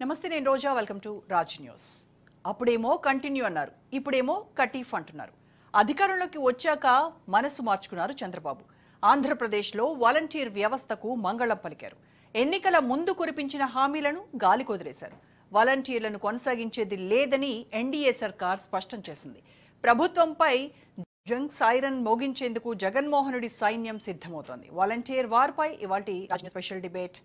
నమస్తే, నేను Roja. Welcome to Raj news. అప్పుడేమో కంటిన్యూ అన్నారు, ఇప్పుడేమో కటీఫ్ అంటున్నారు. అధికారంలోకి వచ్చాక మనసు మార్చుకున్నారు చంద్రబాబు. ఆంధ్రప్రదేశ్లో వాలంటీర్ వ్యవస్థకు మంగళం పలికారు. ఎన్నికల ముందు కురిపించిన హామీలను గాలికొదిలేశారు. వాలంటీర్లను కొనసాగించేది లేదని ఎన్డీఏ సర్కార్ స్పష్టం చేసింది. ప్రభుత్వంపై జంగ్ సైరన్ మోగించేందుకు జగన్మోహన్ రెడ్డి సైన్యం సిద్ధమవుతోంది. వాలంటీర్ వార్పై ఇవాల్టి స్పెషల్ డిబేట్.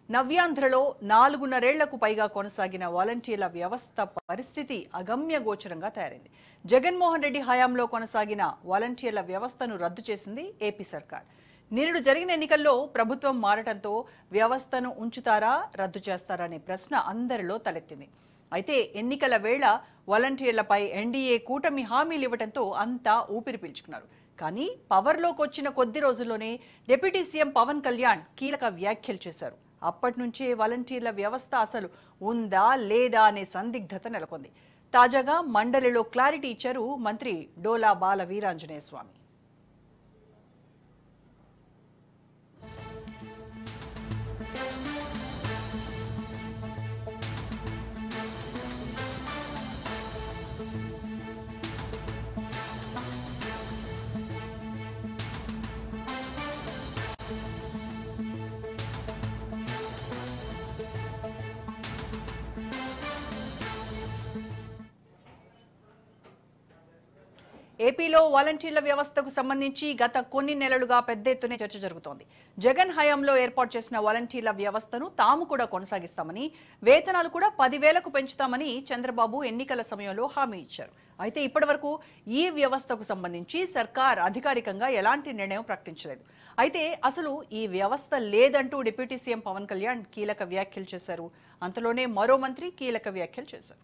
నవ్యాంధ్రలో 4.5 పైగా కొనసాగిన వాలంటీర్ల వ్యవస్థ పరిస్థితి అగమ్య గోచరంగా తయారైంది. జగన్మోహన్ రెడ్డి హయాంలో కొనసాగిన వాలంటీర్ల వ్యవస్థను రద్దు చేసింది ఏపీ సర్కార్. నిరుడు జరిగిన ఎన్నికల్లో ప్రభుత్వం మారటంతో వ్యవస్థను ఉంచుతారా, రద్దు చేస్తారా అనే ప్రశ్న అందరిలో తలెత్తింది. అయితే ఎన్నికల వేళ వాలంటీర్లపై ఎన్డీఏ కూటమి హామీలు ఇవ్వడంతో అంతా ఊపిరి పీల్చుకున్నారు. కానీ పవర్లోకి వచ్చిన కొద్ది రోజుల్లోనే డిప్యూటీ సీఎం పవన్ కళ్యాణ్ కీలక వ్యాఖ్యలు చేశారు. అప్పటి నుంచే వాలంటీర్ల వ్యవస్థ అసలు ఉందా లేదా అనే సందిగ్ధత నెలకొంది. తాజాగా మండలిలో క్లారిటీ ఇచ్చారు మంత్రి డోలా బాల వీరాంజనేయ స్వామి. ఏపీలో వాలంటీర్ల వ్యవస్థకు సంబంధించి గత కొన్ని నెలలుగా పెద్ద ఎత్తున చర్చ జరుగుతోంది. జగన్ హయాంలో ఏర్పాటు చేసిన వాలంటీర్ల వ్యవస్థను తాము కూడా కొనసాగిస్తామని, వేతనాలు కూడా 10,000కు పెంచుతామని చంద్రబాబు ఎన్నికల సమయంలో హామీ ఇచ్చారు. అయితే ఇప్పటివరకు ఈ వ్యవస్థకు సంబంధించి సర్కార్ అధికారికంగా ఎలాంటి నిర్ణయం ప్రకటించలేదు. అయితే అసలు ఈ వ్యవస్థ లేదంటూ డిప్యూటీ సీఎం పవన్ కళ్యాణ్ కీలక వ్యాఖ్యలు చేశారు. అంతలోనే మరో మంత్రి కీలక వ్యాఖ్యలు చేశారు.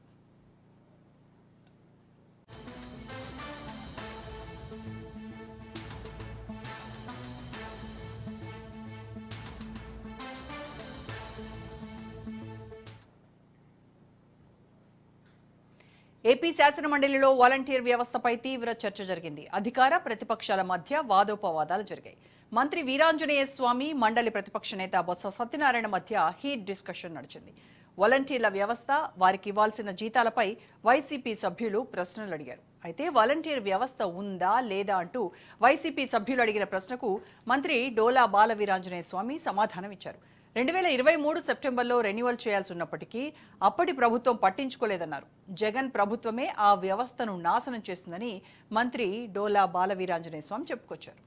ఏపీ శాసనమండలిలో వాలంటీర్ వ్యవస్థపై తీవ్ర చర్చ జరిగింది. అధికార ప్రతిపక్షాల మధ్య వాదోపవాదాలు జరిగాయి. మంత్రి వీరాంజనేయ స్వామి, మండలి ప్రతిపక్ష నేత బొత్స సత్యనారాయణ మధ్య హీట్ డిస్కషన్ నడిచింది. వాలంటీర్ల వ్యవస్థ, వారికి ఇవ్వాల్సిన జీతాలపై వైసీపీ సభ్యులు ప్రశ్నలు అడిగారు. అయితే వాలంటీర్ వ్యవస్థ ఉందా లేదా అంటూ వైసీపీ సభ్యులు అడిగిన ప్రశ్నకు మంత్రి డోలా బాల వీరాంజనేయ స్వామి సమాధానం ఇచ్చారు. 2023 సెప్టెంబర్లో రెన్యువల్ చేయాల్సి ఉన్నప్పటికీ అప్పటి ప్రభుత్వం పట్టించుకోలేదన్నారు. జగన్ ప్రభుత్వమే ఆ వ్యవస్థను నాశనం చేసిందని మంత్రి డోలా బాల వీరాంజనేయ స్వామి చెప్పుకొచ్చారు.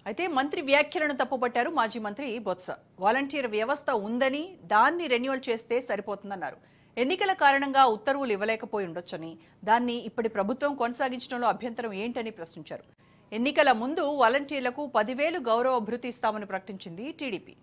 అయితే మంత్రి వ్యాఖ్యలను తప్పుపట్టారు మాజీ మంత్రి బొత్స. వాలంటీర్ వ్యవస్థ ఉందని, దాన్ని రెన్యువల్ చేస్తే సరిపోతుందన్నారు. ఎన్నికల కారణంగా ఉత్తర్వులు ఇవ్వలేకపోయి ఉండొచ్చని, దాన్ని ఇప్పటి ప్రభుత్వం కొనసాగించడంలో అభ్యంతరం ఏంటని ప్రశ్నించారు. ఎన్నికల ముందు వాలంటీర్లకు 10,000 గౌరవ భృతి ఇస్తామని ప్రకటించింది టీడీపీ.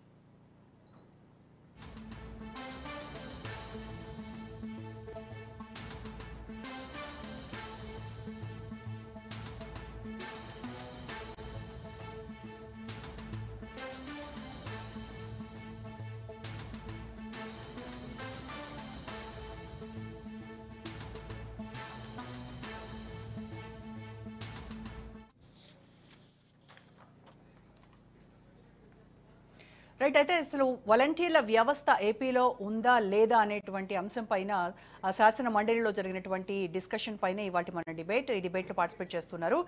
రైట్. అయితే అసలు వాలంటీర్ల వ్యవస్థ ఏపీలో ఉందా లేదా అనేటువంటి అంశం పైన శాసన మండలిలో జరిగినటువంటి డిస్కషన్ పైన ఇవాళ మన డిబేట్. ఈ డిబేట్లో పార్టిసిపేట్ చేస్తున్నారు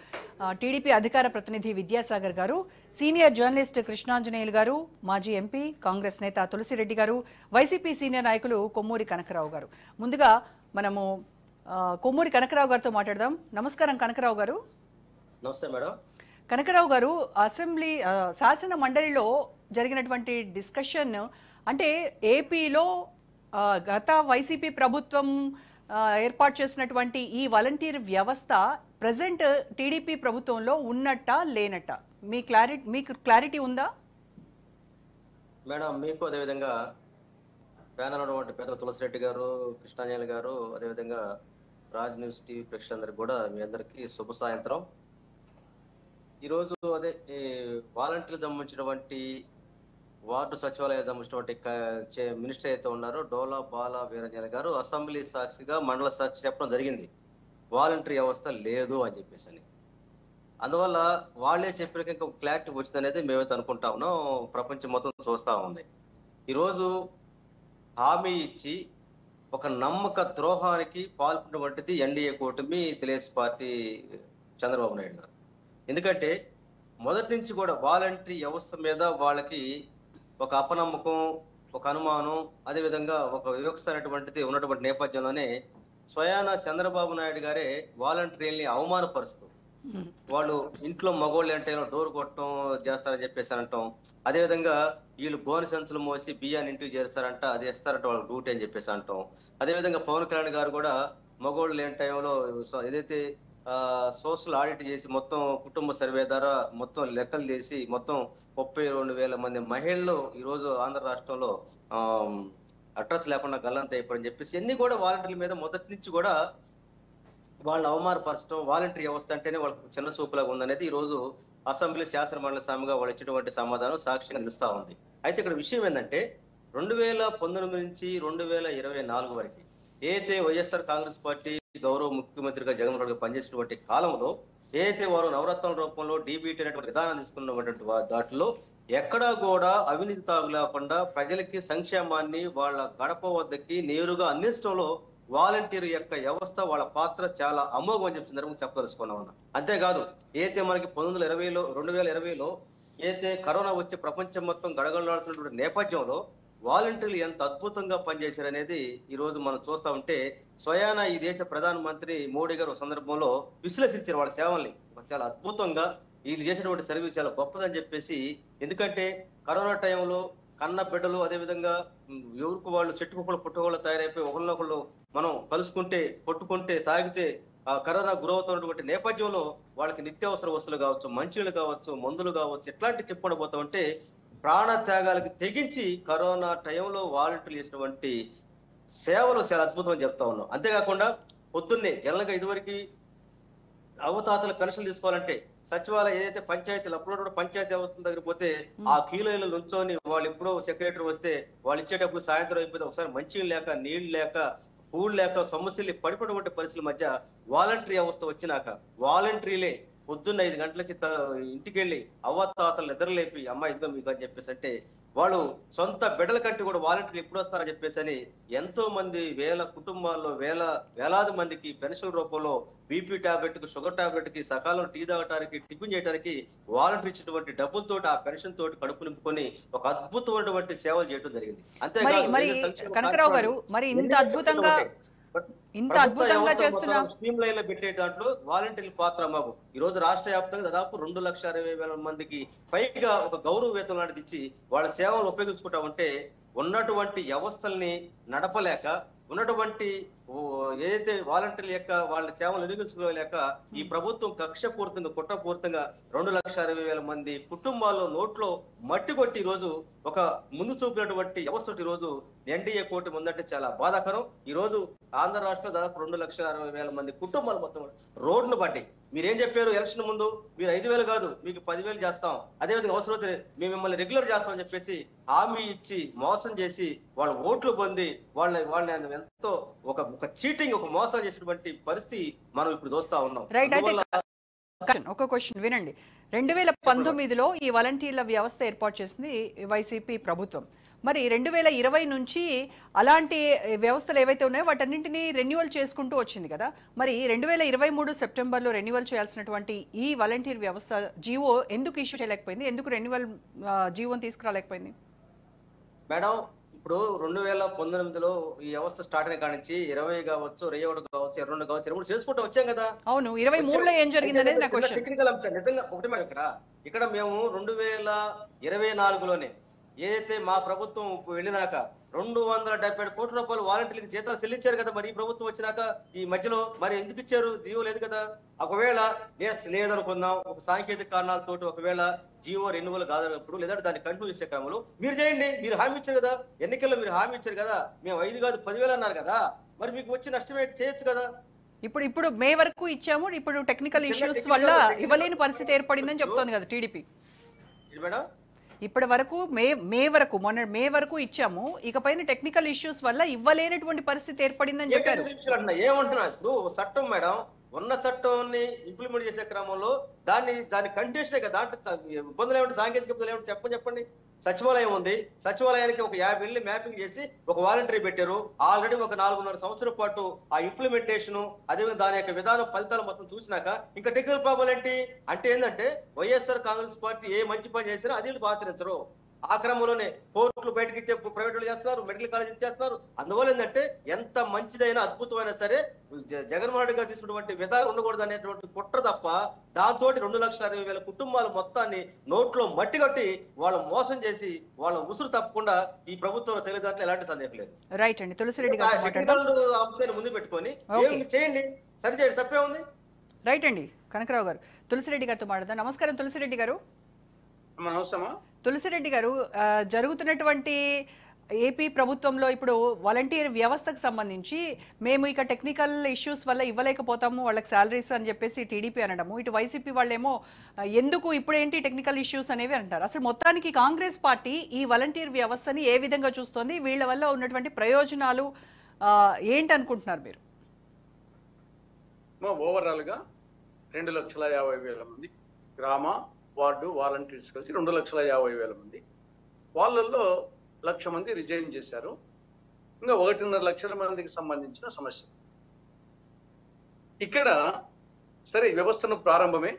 టీడీపీ అధికార ప్రతినిధి విద్యాసాగర్ గారు, సీనియర్ జర్నలిస్ట్ కృష్ణాంజనేయులు గారు, మాజీ ఎంపీ కాంగ్రెస్ నేత తులసిరెడ్డి గారు, వైసీపీ సీనియర్ నాయకులు కొమ్మూరి కనకరావు గారు. ముందుగా మనము కొమ్మూరి కనకరావు గారితో మాట్లాడదాం. నమస్కారం కనకరావు గారు. నమస్తే మేడం. కనకరావు గారు, అసెంబ్లీ శాసన మండలిలో జరిగినటువంటి డిస్కషన్ అంటే ఏపీలో గత వైసీపీ ప్రభుత్వం ఏర్పాటు చేసినటువంటి ఈ వాలంటీర్ వ్యవస్థ ప్రజెంట్ టీడీపీ ప్రభుత్వంలో ఉన్నట్ట లేనట్ట మీకు క్లారిటీ ఉందా మేడం? మీకు అదేవిధంగా ప్యానల్ ఉన్నటువంటి పెద్దల తులసిరెడ్డి గారు, కృష్ణాంజనేయులు గారు, అదేవిధంగా రాజ్ న్యూస్ టీవీ ప్రేక్షకులందరికీ కూడా మీ అందరికీ శుభ సాయంత్రం. ఈరోజు అదే వాలంటీర్లు సంబంధించినటువంటి వార్డు సచివాలయం సంబంధించినటువంటి మినిస్టర్ అయితే ఉన్నారో డోలా బాల వీరాంజనేయ గారు అసెంబ్లీ సాక్షిగా, మండల సాక్షి చెప్పడం జరిగింది. వాలంటరీ వ్యవస్థ లేదు అని చెప్పేసి. అందువల్ల వాళ్ళే చెప్పినాక ఇంకా క్లారిటీ వచ్చింది అనేది మేమైతే అనుకుంటా ఉన్నాం. ప్రపంచం మొత్తం చూస్తా ఉంది. ఈరోజు హామీ ఇచ్చి ఒక నమ్మక ద్రోహానికి పాల్పడినటువంటిది ఎన్డీఏ కూటమి, తెలుగుదేశం పార్టీ, చంద్రబాబు నాయుడు గారు. ఎందుకంటే మొదటి నుంచి కూడా వాలంటరీ వ్యవస్థ మీద వాళ్ళకి ఒక అపనమ్మకం, ఒక అనుమానం, అదేవిధంగా ఒక వివక్ష అనేటువంటిది ఉన్నటువంటి నేపథ్యంలోనే స్వయాన చంద్రబాబు నాయుడు గారే వాలంటీర్లని అవమానపరుస్తూ వాళ్ళు ఇంట్లో మగోళ్ళు అంటే డోర్ కొట్టడం చేస్తారని చెప్పేసి అంటాం. అదేవిధంగా వీళ్ళు గోనె సంచులు మోసి బియ్యాన్ని ఇంటికి చేస్తారంట, అది ఇస్తారంట వాళ్ళ డ్యూటీ అని చెప్పేసి అంటాం. అదేవిధంగా పవన్ కళ్యాణ్ గారు కూడా మగోళ్ళు లేని టైంలో ఏదైతే సోషల్ ఆడిట్ చేసి మొత్తం కుటుంబ సర్వే ద్వారా మొత్తం లెక్కలు చేసి మొత్తం 32,000 మంది మహిళలు ఈరోజు ఆంధ్ర రాష్ట్రంలో అడ్రస్ లేకుండా గల్లంత అయిపోరని చెప్పేసి అన్ని కూడా వాలంటీర్ల మీద మొదటి నుంచి కూడా వాళ్ళని అవమానపరచడం, వాలంటరీ వ్యవస్థ అంటేనే వాళ్ళకి చిన్న చూపులాగా ఉందనేది ఈ రోజు అసెంబ్లీ శాసన మండలి సామిగా వాళ్ళు ఇచ్చినటువంటి సమాధానం సాక్షిగా నిలుస్తా ఉంది. అయితే ఇక్కడ విషయం ఏంటంటే 2019 నుంచి 2024 వరకు ఏదైతే వైఎస్ఆర్ కాంగ్రెస్ పార్టీ గౌరవ ముఖ్యమంత్రిగా జగన్మోహన్ రెడ్డి పనిచేసినటువంటి కాలంలో ఏదైతే వారు నవరత్నాల రూపంలో డీబీటీ అనేటువంటి విధానం తీసుకున్నటువంటి దాంట్లో ఎక్కడా కూడా అవినీతి తాగు లేకుండా ప్రజలకి సంక్షేమాన్ని వాళ్ళ గడప వద్దకి నేరుగా అందించడంలో వాలంటీర్ యొక్క వ్యవస్థ వాళ్ళ పాత్ర చాలా అమోఘం అని చెప్పి సందర్భంగా చెప్పదలుచుకున్నా ఉన్నా. అంతేకాదు ఏదైతే మనకి 2020లో ఏదైతే కరోనా వచ్చి ప్రపంచం మొత్తం గడగడలాడుతున్నటువంటి నేపథ్యంలో వాలంటీర్లు ఎంత అద్భుతంగా పనిచేశారనేది ఈ రోజు మనం చూస్తా ఉంటే స్వయాన ఈ దేశ ప్రధానమంత్రి మోడీ గారు సందర్భంలో విశ్లేషించారు వాళ్ళ సేవల్ని. చాలా అద్భుతంగా వీళ్ళు చేసినటువంటి సర్వీస్ చాలా గొప్పదని చెప్పేసి. ఎందుకంటే కరోనా టైంలో కన్న బిడ్డలు, అదేవిధంగా ఎవరికి వాళ్ళు చెట్టుకుప్పలు పుట్టుకోళ్ళు తయారైపోయి ఒకళ్ళొకళ్ళు మనం కలుసుకుంటే, కొట్టుకుంటే, తాగితే ఆ కరోనా గురవుతున్నటువంటి నేపథ్యంలో వాళ్ళకి నిత్యావసర వస్తువులు కావచ్చు, మంచినీళ్ళు కావచ్చు, మందులు కావచ్చు, ఇట్లాంటి చెప్పుకోబోతా ఉంటే ప్రాణ త్యాగాలకు తెగించి కరోనా టైంలో వాలంటీర్లు చేసినటువంటి సేవలు చాలా అద్భుతం అని చెప్తా ఉన్నాం. అంతేకాకుండా పొద్దున్నే జనరల్గా ఇదివరకు అవతాతల పెన్షన్ తీసుకోవాలంటే సచివాలయం ఏదైతే పంచాయతీలు అప్పుడు పంచాయతీ వ్యవస్థల దగ్గర పోతే ఆ కీలైన్లు నుంచొని వాళ్ళు ఎప్పుడో సెక్రటరీ వస్తే వాళ్ళు ఇచ్చేటప్పుడు సాయంత్రం అయిపోతే ఒకసారి మంచినీళ్ళు లేక, నీళ్లు లేక, పూలు లేక సమస్యలు పడిపోయినటువంటి పరిస్థితుల మధ్య వాలంటరీ వ్యవస్థ వచ్చినాక వాలంటరీలే పొద్దున్న 5 గంటలకి ఇంటికి వెళ్ళి అవ్వతాతలు నిద్రలేపి అమ్మాయి ఇదిగో మీకు అని చెప్పేసి అంటే వాళ్ళు సొంత బిడ్డల కంటే కూడా వాలంటీర్లు ఎప్పుడు వస్తారని చెప్పేసి అని ఎంతో మంది వేల కుటుంబాల్లో వేలాది మందికి పెన్షన్ రూపంలో బీపీ టాబ్లెట్ కి, షుగర్ టాబ్లెట్ కి, సకాలంలో టీ తాగడానికి, టిఫిన్ చేయడానికి వాలంటీర్ ఇచ్చినటువంటి డబ్బులతోటి ఆ పెన్షన్ తోటి కడుపు నింపుకొని ఒక అద్భుతమైనటువంటి సేవలు చేయడం జరిగింది. అంతేకాదు కనకరావు గారు, మరి ఇంత అద్భుతంగా చేస్తున్నా స్కీమ్ లైన్ లో పెట్టే దాంట్లో వాలంటీర్ల పాత్ర మాకు ఈ రోజు రాష్ట్ర వ్యాప్తంగా దాదాపు 2,60,000 మందికి పైగా ఒక గౌరవ వేతనం లాంటిది ఇచ్చి వాళ్ళ సేవలు ఉపయోగించుకుంటా ఉంటే ఉన్నటువంటి వ్యవస్థల్ని నడపలేక, ఉన్నటువంటి ఏదైతే వాలంటీర్ల యొక్క వాళ్ళ సేవలు నిర్వహించుకోలేక ఈ ప్రభుత్వం కక్షపూర్తంగా, కుట్రపూర్తంగా 2,60,000 మంది కుటుంబాల్లో నోట్లో మట్టి కొట్టి ఈ రోజు ఒక ముందు చూపినటువంటి వ్యవస్థ ఈ రోజు ఎన్డీఏ కూటమి ఉందంటే చాలా బాధాకరం. ఈ రోజు ఆంధ్ర రాష్ట్రంలో దాదాపు 2,60,000 మంది కుటుంబాలు మొత్తం రోడ్డును పట్టి మీరేం చెప్పారు ఎలక్షన్ ముందు? మీరు 5,000 కాదు మీకు 10,000 చేస్తాం, అదేవిధంగా అవసరమైతే మేము మిమ్మల్ని రెగ్యులర్ చేస్తామని చెప్పేసి హామీ ఇచ్చి మోసం చేసి వాళ్ళ ఓట్లు పొంది వాళ్ళని ఎంతో ఒక చీటింగ్, ఒక మోసం చేసినటువంటి పరిస్థితి మనం ఇప్పుడు చూస్తా ఉన్నాం. ఒక క్వశ్చన్ వినండి. 2019లో ఈ వాలంటీర్ల వ్యవస్థ ఏర్పాటు చేసింది వైసీపీ ప్రభుత్వం. మరి 2020 నుంచి అలాంటి వ్యవస్థలు ఏవైతే ఉన్నాయో వాటన్నింటినీ రెన్యువల్ చేసుకుంటూ వచ్చింది కదా. మరి 2023 సెప్టెంబర్లో రెన్యువల్ చేయాల్సినటువంటి ఈ వాలంటీర్ వ్యవస్థ జీవో ఎందుకు ఇష్యూ చేయలేకపోయింది? ఎందుకు రెన్యువల్ జీవోని తీసుకురాలేకపోయింది? మేడం, ఇప్పుడు 2019లో ఈ వ్యవస్థ స్టార్ట్ అయిన కాడి నుంచి 20 కావచ్చు, 21 కావచ్చు, 22 కావచ్చు, 23 చేసుకుంటూ వచ్చాం కదా. అవును, 23లో ఏం జరిగింది అనేది నా క్వశ్చన్. టెక్నికల్ అంశం నిజంగా ఒకటి మేడం, ఇక్కడ మేము 2024లోనే ఏదైతే మా ప్రభుత్వం వెళ్ళినాక 277 కోట్ల రూపాయలు వాలంటీర్లకు జీతాలు చెల్లించారు కదా. మరి ఈ ప్రభుత్వం వచ్చినాక ఈ మధ్యలో మరి ఎందుకు ఇచ్చారు? జీవో లేదు కదా. ఒకవేళ లేదనుకుందాం, ఒక సాంకేతిక కారణాలతోటి ఒకవేళ జీవో రెన్యువల్ కాదన్నప్పుడు, లేదంటే దాన్ని కంటిన్యూ చేసే క్రమంలో మీరు చేయండి. మీరు హామీ ఇచ్చారు కదా, ఎన్నికల్లో మీరు హామీ ఇచ్చారు కదా, మేము 5 కాదు 10,000 అన్నారు కదా, మరి మీకు వచ్చి నష్టం చేయొచ్చు కదా. ఇప్పుడు మే వరకు ఇచ్చాము, ఇప్పుడు టెక్నికల్ ఇష్యూస్ వల్ల ఇవ్వలేని పరిస్థితి ఏర్పడిందని చెప్తోంది కదా టీడీపీ. మేడం, ఇప్పటి వరకు మొన్న మే వరకు ఇచ్చాము, ఇకపైన టెక్నికల్ ఇష్యూస్ వల్ల ఇవ్వలేనటువంటి పరిస్థితి ఏర్పడిందని చెప్పారు. ఏమంటున్నా ఇప్పుడు చట్టం మేడం, ఉన్న చట్టాన్ని ఇంప్లిమెంట్ చేసే క్రమంలో దాని కండిషనే కదా, దాంట్లో ఇబ్బందులు ఏమిటి, సాంకేతిక ఇబ్బందులు ఏమిటి చెప్పండి. సచివాలయం ఉంది, సచివాలయానికి ఒక 50 ఇళ్ళు మ్యాపింగ్ చేసి ఒక వాలంటరీ పెట్టారు. ఆల్రెడీ ఒక 4.5 సంవత్సరం పాటు ఆ ఇంప్లిమెంటేషన్ అదేవిధంగా దాని యొక్క విధానం ఫలితాలు మొత్తం చూసినాక ఇంకా టెక్నికల్ ప్రాబ్లం ఏంటి అంటే ఏంటంటే వైఎస్ఆర్ కాంగ్రెస్ పార్టీ ఏ మంచి పని చేసినా అది వీళ్ళు ఆచరించరు. ఆ క్రమంలోనే కోర్టులు బయటకి ఇచ్చే ప్రైవేట్ వాళ్ళు చేస్తున్నారు, మెడికల్ కాలేజ్ ఇచ్చేస్తున్నారు. అందువల్ల ఏంటంటే ఎంత మంచిదైనా అద్భుతమైనా సరే జగన్మోహన్ రెడ్డి గారు తీసుకున్నటువంటి విధానం ఉండకూడదు అనేటువంటి కుట్ర తప్ప, దాంతో 2,60,60,000 కుటుంబాల మొత్తాన్ని నోట్లో మట్టి కట్టి వాళ్ళు మోసం చేసి వాళ్ళ ఉసురు తప్పకుండా ఈ ప్రభుత్వంలో తెలియదాంట్లో ఎలాంటి సందేహం లేదు. రైట్ అండి, తులసిరెడ్డి గారు అంశాన్ని ముందు పెట్టుకొని చేయండి, సరి చేయండి, తప్పే ఉంది. రైట్ అండి, కనకరావు గారు తులసిరెడ్డి గారితో మాట్లాడదాం. నమస్కారం తులసిరెడ్డి గారు. తులసిరెడ్డి గారు, జరుగుతున్నటువంటి ఏపీ ప్రభుత్వంలో ఇప్పుడు వాలంటీర్ వ్యవస్థకు సంబంధించి మేము ఇక టెక్నికల్ ఇష్యూస్ వల్ల ఇవ్వలేకపోతాము వాళ్ళకి శాలరీస్ అని చెప్పేసి టీడీపీ అనడము, ఇటు వైసీపీ వాళ్ళేమో ఎందుకు ఇప్పుడేంటి టెక్నికల్ ఇష్యూస్ అనేవి అంటారు. అసలు మొత్తానికి కాంగ్రెస్ పార్టీ ఈ వాలంటీర్ వ్యవస్థని ఏ విధంగా చూస్తోంది, వీళ్ళ వల్ల ఉన్నటువంటి ప్రయోజనాలు ఏంటి అనుకుంటున్నారు మీరు? ఓవరాల్గా 2,50,000 మంది గ్రామ వార్డు వాలంటీర్స్ కలిసి 2,50,000 మంది, వాళ్ళల్లో 1,00,000 మంది రిజైన్ చేశారు. ఇంకా 1.5 లక్షల మందికి సంబంధించిన సమస్య ఇక్కడ. సరే, వ్యవస్థను ప్రారంభమే.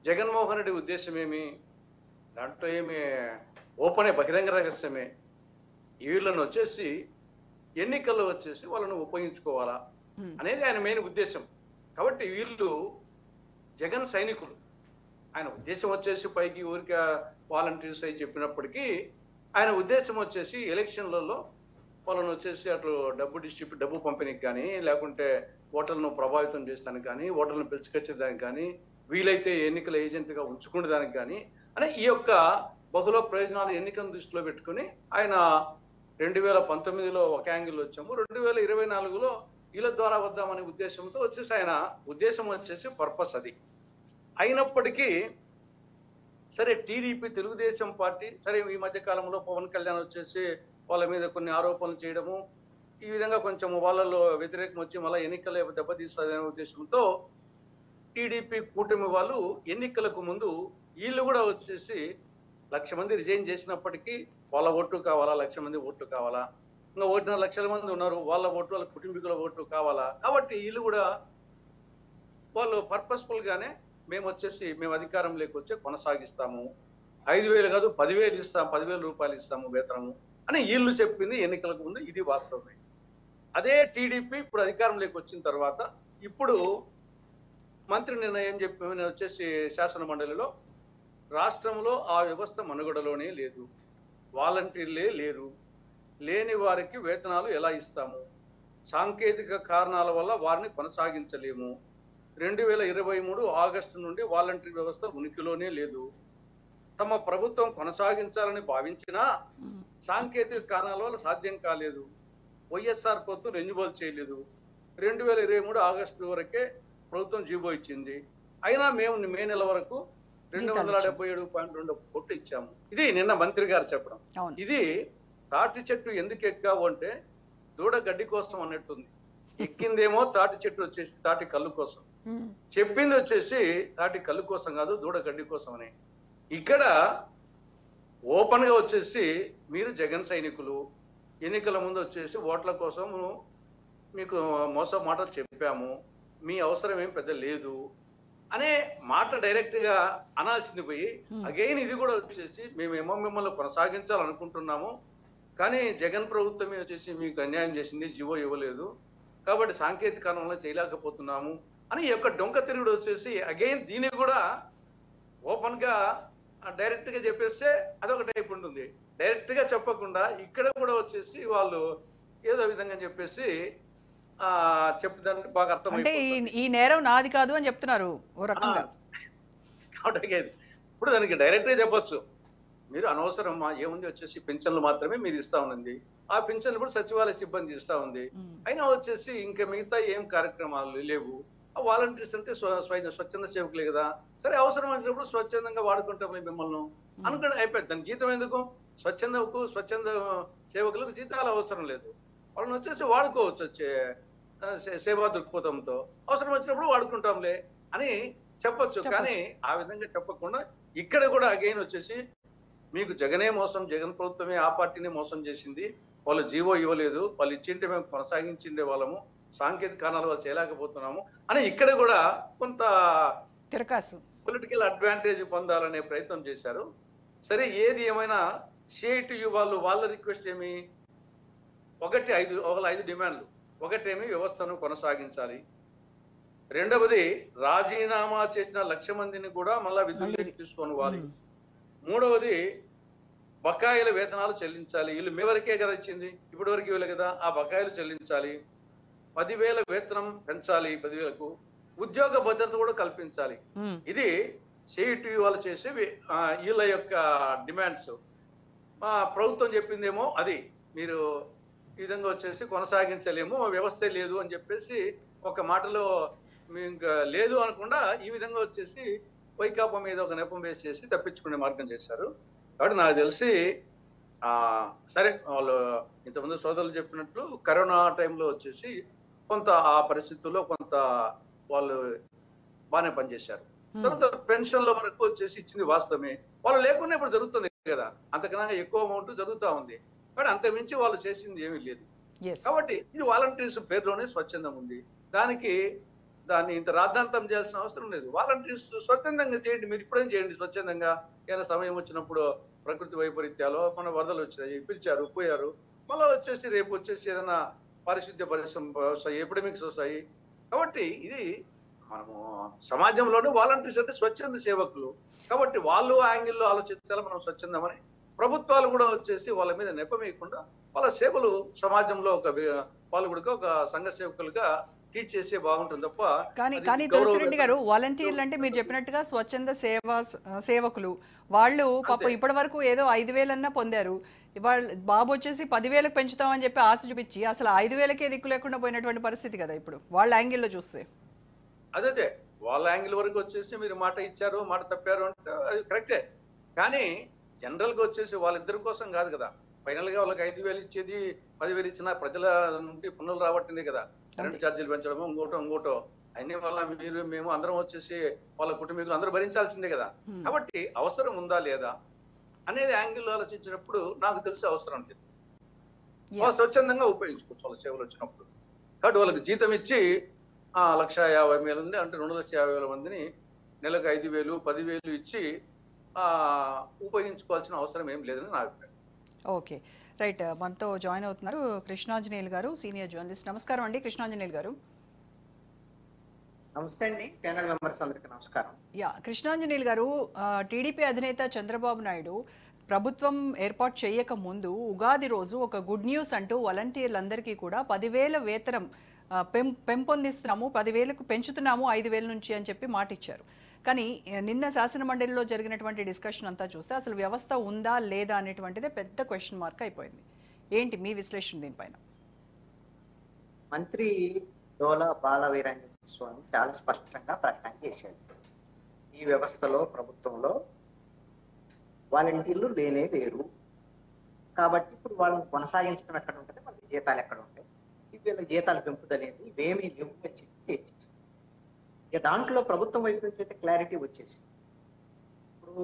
జగన్మోహన్ రెడ్డి ఉద్దేశం ఏమి, దాంట్లో ఏమి ఓపెనే, బహిరంగ రహస్యమే. వీళ్ళను వచ్చేసి ఎన్నికల్లో వచ్చేసి వాళ్ళను ఉపయోగించుకోవాలా అనేది ఆయన మెయిన్ ఉద్దేశం. కాబట్టి వీళ్ళు జగన్ సైనికులు. ఆయన ఉద్దేశం వచ్చేసి పైకి ఊరికి వాలంటీర్స్ అయి చెప్పినప్పటికీ ఆయన ఉద్దేశం వచ్చేసి ఎలక్షన్లలో వాళ్ళను వచ్చేసి అటు డబ్బు పంపిణీకి కానీ, లేకుంటే ఓటర్లను ప్రభావితం చేసేదానికి కానీ, ఓటర్లను పిలుచుకొచ్చేదానికి కానీ, వీలైతే ఎన్నికల ఏజెంట్గా ఉంచుకునే దానికి కానీ అనే ఈ యొక్క బహుళ ప్రయోజనాలు ఎన్నికలను దృష్టిలో పెట్టుకుని ఆయన 2019లో ఒక యాంగిల్ వచ్చాము, 2024లో వీళ్ళ ద్వారా వద్దామనే ఉద్దేశంతో వచ్చేసి ఆయన ఉద్దేశం వచ్చేసి పర్పస్ అది. అయినప్పటికీ సరే, టీడీపీ తెలుగుదేశం పార్టీ సరే ఈ మధ్య కాలంలో పవన్ కళ్యాణ్ వచ్చేసి వాళ్ళ మీద కొన్ని ఆరోపణలు చేయడము, ఈ విధంగా కొంచెం వాళ్ళలో వ్యతిరేకం వచ్చి మళ్ళీ ఎన్నికల దెబ్బతీస్తుందనే ఉద్దేశంతో టీడీపీ కూటమి వాళ్ళు ఎన్నికలకు ముందు వీళ్ళు కూడా వచ్చేసి 1,00,000 మంది రిజైన్ చేసినప్పటికీ వాళ్ళ ఓట్లు కావాలా, 1,00,000 మంది ఓట్లు కావాలా, ఇంకా 1.5 లక్షల మంది ఉన్నారు వాళ్ళ ఓట్లు, వాళ్ళ కుటుంబీకుల ఓట్లు కావాలా. కాబట్టి వీళ్ళు కూడా వాళ్ళు పర్పస్ఫుల్ గానే మేము వచ్చేసి మేము అధికారంలోకి వచ్చి కొనసాగిస్తాము, 5,000 కాదు 10,000 ఇస్తాం, 10,000 రూపాయలు ఇస్తాము వేతనము అని వీళ్ళు చెప్పింది ఎన్నికలకు ముందు. ఇది వాస్తవమే. అదే టీడీపీ ఇప్పుడు అధికారంలోకి వచ్చిన తర్వాత ఇప్పుడు మంత్రి నిర్ణయం చెప్పి వచ్చేసి శాసన మండలిలో రాష్ట్రంలో ఆ వ్యవస్థ మనుగడలోనే లేదు, వాలంటీర్లే లేరు, లేని వారికి వేతనాలు ఎలా ఇస్తాము, సాంకేతిక కారణాల వల్ల వారిని కొనసాగించలేము, 2023 ఆగస్టు నుండి వాలంటీర్ వ్యవస్థ ఉనికిలోనే లేదు, తమ ప్రభుత్వం కొనసాగించాలని భావించినా సాంకేతిక కారణాల వల్ల సాధ్యం కాలేదు, వైఎస్ఆర్ ప్రభుత్వం రెన్యువల్ చేయలేదు, 2023 ఆగస్టు వరకే ప్రభుత్వం జీవో ఇచ్చింది, అయినా మేము మే నెల వరకు 277.2 కోట్లు ఇచ్చాము. ఇది నిన్న మంత్రి గారు చెప్పడం. ఇది తాటి చెట్టు ఎందుకు ఎక్కావు అంటే దూడ గడ్డి కోసం అన్నట్టుంది. ఎక్కిందేమో తాటి చెట్టు వచ్చేసి తాటి కళ్ళు కోసం, చెప్పింది వచ్చేసి తాటి కళ్ళు కోసం కాదు, దూడ గడ్డి కోసం అని. ఇక్కడ ఓపెన్ గా వచ్చేసి మీరు జగన్ సైనికులు, ఎన్నికల ముందు వచ్చేసి ఓట్ల కోసం మీకు మోస మాటలు చెప్పాము, మీ అవసరం ఏం పెద్ద లేదు అనే మాట డైరెక్ట్ గా అనాల్సింది పోయి అగైన్ ఇది కూడా వచ్చేసి మేమేమో మిమ్మల్ని కొనసాగించాలనుకుంటున్నాము, కానీ జగన్ ప్రభుత్వమే వచ్చేసి మీకు అన్యాయం చేసింది, జీవో ఇవ్వలేదు, కాబట్టి సాంకేతిక కారణంలో చేయలేకపోతున్నాము అని ఈ యొక్క డొంక తిరుగుడు వచ్చేసి అగైన్ దీన్ని కూడా ఓపెన్ గా డైరెక్ట్ గా చెప్పేస్తే అదొక టైప్ ఉంటుంది. డైరెక్ట్ గా చెప్పకుండా ఇక్కడ కూడా వచ్చేసి వాళ్ళు ఏదో విధంగా చెప్పేసి చెప్తానికి బాగా అర్థం. అంటే ఈ నేరం నాది కాదు అని చెప్తున్నారు ఓ రకంగా. ఇప్పుడు దానికి డైరెక్ట్ గా చెప్పొచ్చు, మీరు అనవసరం ఏముంది వచ్చేసి పెన్షన్లు మాత్రమే మీరు ఇస్తా ఉన్నది, ఆ పెన్షన్లు కూడా సచివాలయ సిబ్బంది ఇస్తా ఉంది, అయినా వచ్చేసి ఇంకా మిగతా ఏం కార్యక్రమాలు లేవు. ఆ వాలంటీర్స్ అంటే స్వచ్ఛంద సేవకులే కదా, సరే అవసరం వచ్చినప్పుడు స్వచ్ఛందంగా వాడుకుంటాం మిమ్మల్ని అనుకుని అయిపోయింది. దానికి జీతం ఎందుకు? స్వచ్ఛంద సేవకులకు జీతాలు అవసరం లేదు, వాళ్ళని వచ్చేసి వాడుకోవచ్చు వచ్చే సేవా దృక్పథంతో అవసరం వచ్చినప్పుడు వాడుకుంటాంలే అని చెప్పొచ్చు. కానీ ఆ విధంగా చెప్పకుండా ఇక్కడ కూడా అగైన్ వచ్చేసి మీకు జగనే మోసం, జగన్ ప్రభుత్వమే ఆ పార్టీని మోసం చేసింది, వాళ్ళు జీవో ఇవ్వలేదు, వాళ్ళు ఇచ్చింటే మేము కొనసాగించిండే వాళ్ళము, సాంకేతిక కారణాలు వాళ్ళు చేయలేకపోతున్నాము అని ఇక్కడ కూడా కొంత తిరకాసు పొలిటికల్ అడ్వాంటేజ్ పొందాలనే ప్రయత్నం చేశారు. సరే, ఏది ఏమైనా సిఐటియు వాళ్ళ రిక్వెస్ట్ ఏమి, ఐదు డిమాండ్లు. ఒకటేమి వ్యవస్థను కొనసాగించాలి, రెండవది రాజీనామా చేసిన 1,00,000 మందిని కూడా మళ్ళా విధుల్లోకి తీసుకోవాలి, మూడవది బకాయిల వేతనాలు చెల్లించాలి. వీళ్ళు మీ వరకే కదా ఇచ్చింది, ఇప్పటి వరకు ఇవ్వలే కదా, ఆ బకాయిలు చెల్లించాలి, 10,000 వేతనం పెంచాలి, 10,000కు ఉద్యోగ భద్రత కూడా కల్పించాలి. ఇది సిఐటియు వాళ్ళు చేసే వీళ్ళ యొక్క డిమాండ్స్. ప్రభుత్వం చెప్పిందేమో అది మీరు ఈ విధంగా వచ్చేసి కొనసాగించలేము, వ్యవస్థే లేదు అని చెప్పేసి ఒక మాటలో ఇంకా లేదు అనకుండా ఈ విధంగా వచ్చేసి వైకాపా మీద ఒక నెపం వేసేసి తప్పించుకునే మార్గం చేశారు. కాబట్టి నాకు తెలిసి సరే, వాళ్ళు ఇంతకుముందు సోదరులు చెప్పినట్లు కరోనా టైంలో వచ్చేసి కొంత ఆ పరిస్థితుల్లో కొంత వాళ్ళు బాగానే పనిచేశారు. తర్వాత పెన్షన్ లో మనకు వచ్చేసి ఇచ్చింది వాస్తవమే, వాళ్ళు లేకుండా ఇప్పుడు జరుగుతుంది కదా, అంతకన్నా ఎక్కువ అమౌంట్ జరుగుతూ ఉంది. కానీ అంతకుమించి వాళ్ళు చేసింది ఏమీ లేదు. కాబట్టి ఇది వాలంటీర్స్ పేరులోనే స్వచ్ఛందం ఉంది, దాన్ని ఇంత రాద్ధాంతం చేయాల్సిన అవసరం లేదు. వాలంటీర్స్ స్వచ్ఛందంగా చేయండి, మీరు ఇప్పుడేం చేయండి స్వచ్ఛందంగా. ఏదైనా సమయం వచ్చినప్పుడు ప్రకృతి వైపరీత్యాలు, మన వరదలు వచ్చినాయి, పిలిచారు, పోయారు, మళ్ళీ వచ్చేసి రేపు వచ్చేసి ఏదైనా పారిశుద్ధ్య పరిశ్రమ వస్తాయి, ఎపిడమిక్స్ వస్తాయి. కాబట్టి ఇది మనము సమాజంలోనే వాలంటీర్స్ అంటే స్వచ్ఛంద సేవకులు కాబట్టి వాళ్ళు యాంగిల్లో ఆలోచించాలి. మనం స్వచ్ఛందమని ప్రభుత్వాలు కూడా వచ్చేసి వాళ్ళ మీద నెపమేయకుండా వాళ్ళ సేవలు సమాజంలో వాళ్ళు కూడా ఒక సంఘ సేవకులుగా ట్రీట్ చేసే బాగుంటుంది తప్ప. కానీ తులసిరెడ్డి గారు, వాలంటీర్లు అంటే మీరు చెప్పినట్టుగా స్వచ్ఛంద సేవకులు వాళ్ళు పాపం ఇప్పటి వరకు ఏదో 5,000 పొందారు. ఇవాళ బాబు వచ్చేసి 10,000 పెంచుతామని చెప్పి ఆశ చూపించి అసలు 5,000కే దిక్కు లేకుండా పోయినటువంటి పరిస్థితి కదా ఇప్పుడు వాళ్ళ యాంగిల్లో చూస్తే. అదే వాళ్ళ యాంగిల్ వరకు వచ్చేసి మీరు మాట ఇచ్చారు, మాట తప్పారు అంటే అది కరెక్టే. కానీ జనరల్ గా వచ్చేసి వాళ్ళిద్దరి కోసం కాదు కదా, ఫైనల్ గా వాళ్ళకి 5,000 ఇచ్చేది, 10,000 ఇచ్చినా ప్రజల నుండి పన్నులు రాబట్టింది కదా. కరెంట్ ఛార్జీలు పెంచడము, ఇంకోటో అన్ని వల్ల మీరు మేము అందరం వచ్చేసి వాళ్ళ కుటుంబీకులు అందరూ భరించాల్సిందే కదా. కాబట్టి అవసరం ఉందా లేదా అనేది యాంగిల్ ఆలోచించినప్పుడు నాకు తెలిసి అవసరం లేదు. వాళ్ళు స్వచ్ఛందంగా ఉపయోగించుకోవచ్చు వాళ్ళ సేవలు వచ్చినప్పుడు. కాబట్టి వాళ్ళకి జీతం ఇచ్చి 1,50,000 ఉంది అంటే 2,50,000 మందిని నెలకు 5,000, 10,000 ఇచ్చి ఉపయోగించుకోవాల్సిన అవసరం ఏం లేదని నా అభిప్రాయం. Okay, right. మనతో జాయిన్ అవుతున్నారు కృష్ణాంజనేయులు గారు, సీనియర్ జర్నలిస్ట్. నమస్కారం అండి కృష్ణాంజనేయులు గారు. నమస్తే అండి, ప్యానల్ మెంబర్స్ అందరికీ నమస్కారం. కృష్ణాంజనేయులు గారు, టీడీపీ అధినేత చంద్రబాబు నాయుడు ప్రభుత్వం ఏర్పాటు చేయక ముందు ఉగాది రోజు ఒక గుడ్ న్యూస్ అంటూ వాలంటీర్లందరికీ కూడా 10,000 వేతనం పెంపొందిస్తున్నాము, 10,000కు పెంచుతున్నాము 5,000 నుంచి అని చెప్పి మాట ఇచ్చారు. కానీ నిన్న శాసనమండలిలో జరిగినటువంటి డిస్కషన్ అంతా చూస్తే అసలు వ్యవస్థ ఉందా లేదా అనేటువంటిదే పెద్ద క్వశ్చన్ మార్క్ అయిపోయింది. ఏంటి మీ విశ్లేషణ దీనిపైన? మంత్రి డోలా బాల వీరాంజనేయ స్వామి చాలా స్పష్టంగా ప్రకటన చేశారు, ఈ వ్యవస్థలో ప్రభుత్వంలో వాలంటీర్లు లేరు కాబట్టి ఇప్పుడు వాళ్ళని కొనసాగించడం ఎక్కడ ఉంటుంది, వాళ్ళకి జీతాలు ఎక్కడ ఉంటాయి, వీళ్ళ జీతాల పెంపుదల అనేది ఇవేమీ లేవు అని చెప్పి తెచ్చేసింది. ఇక దాంట్లో ప్రభుత్వం వైపు నుంచి అయితే క్లారిటీ వచ్చేసింది. ఇప్పుడు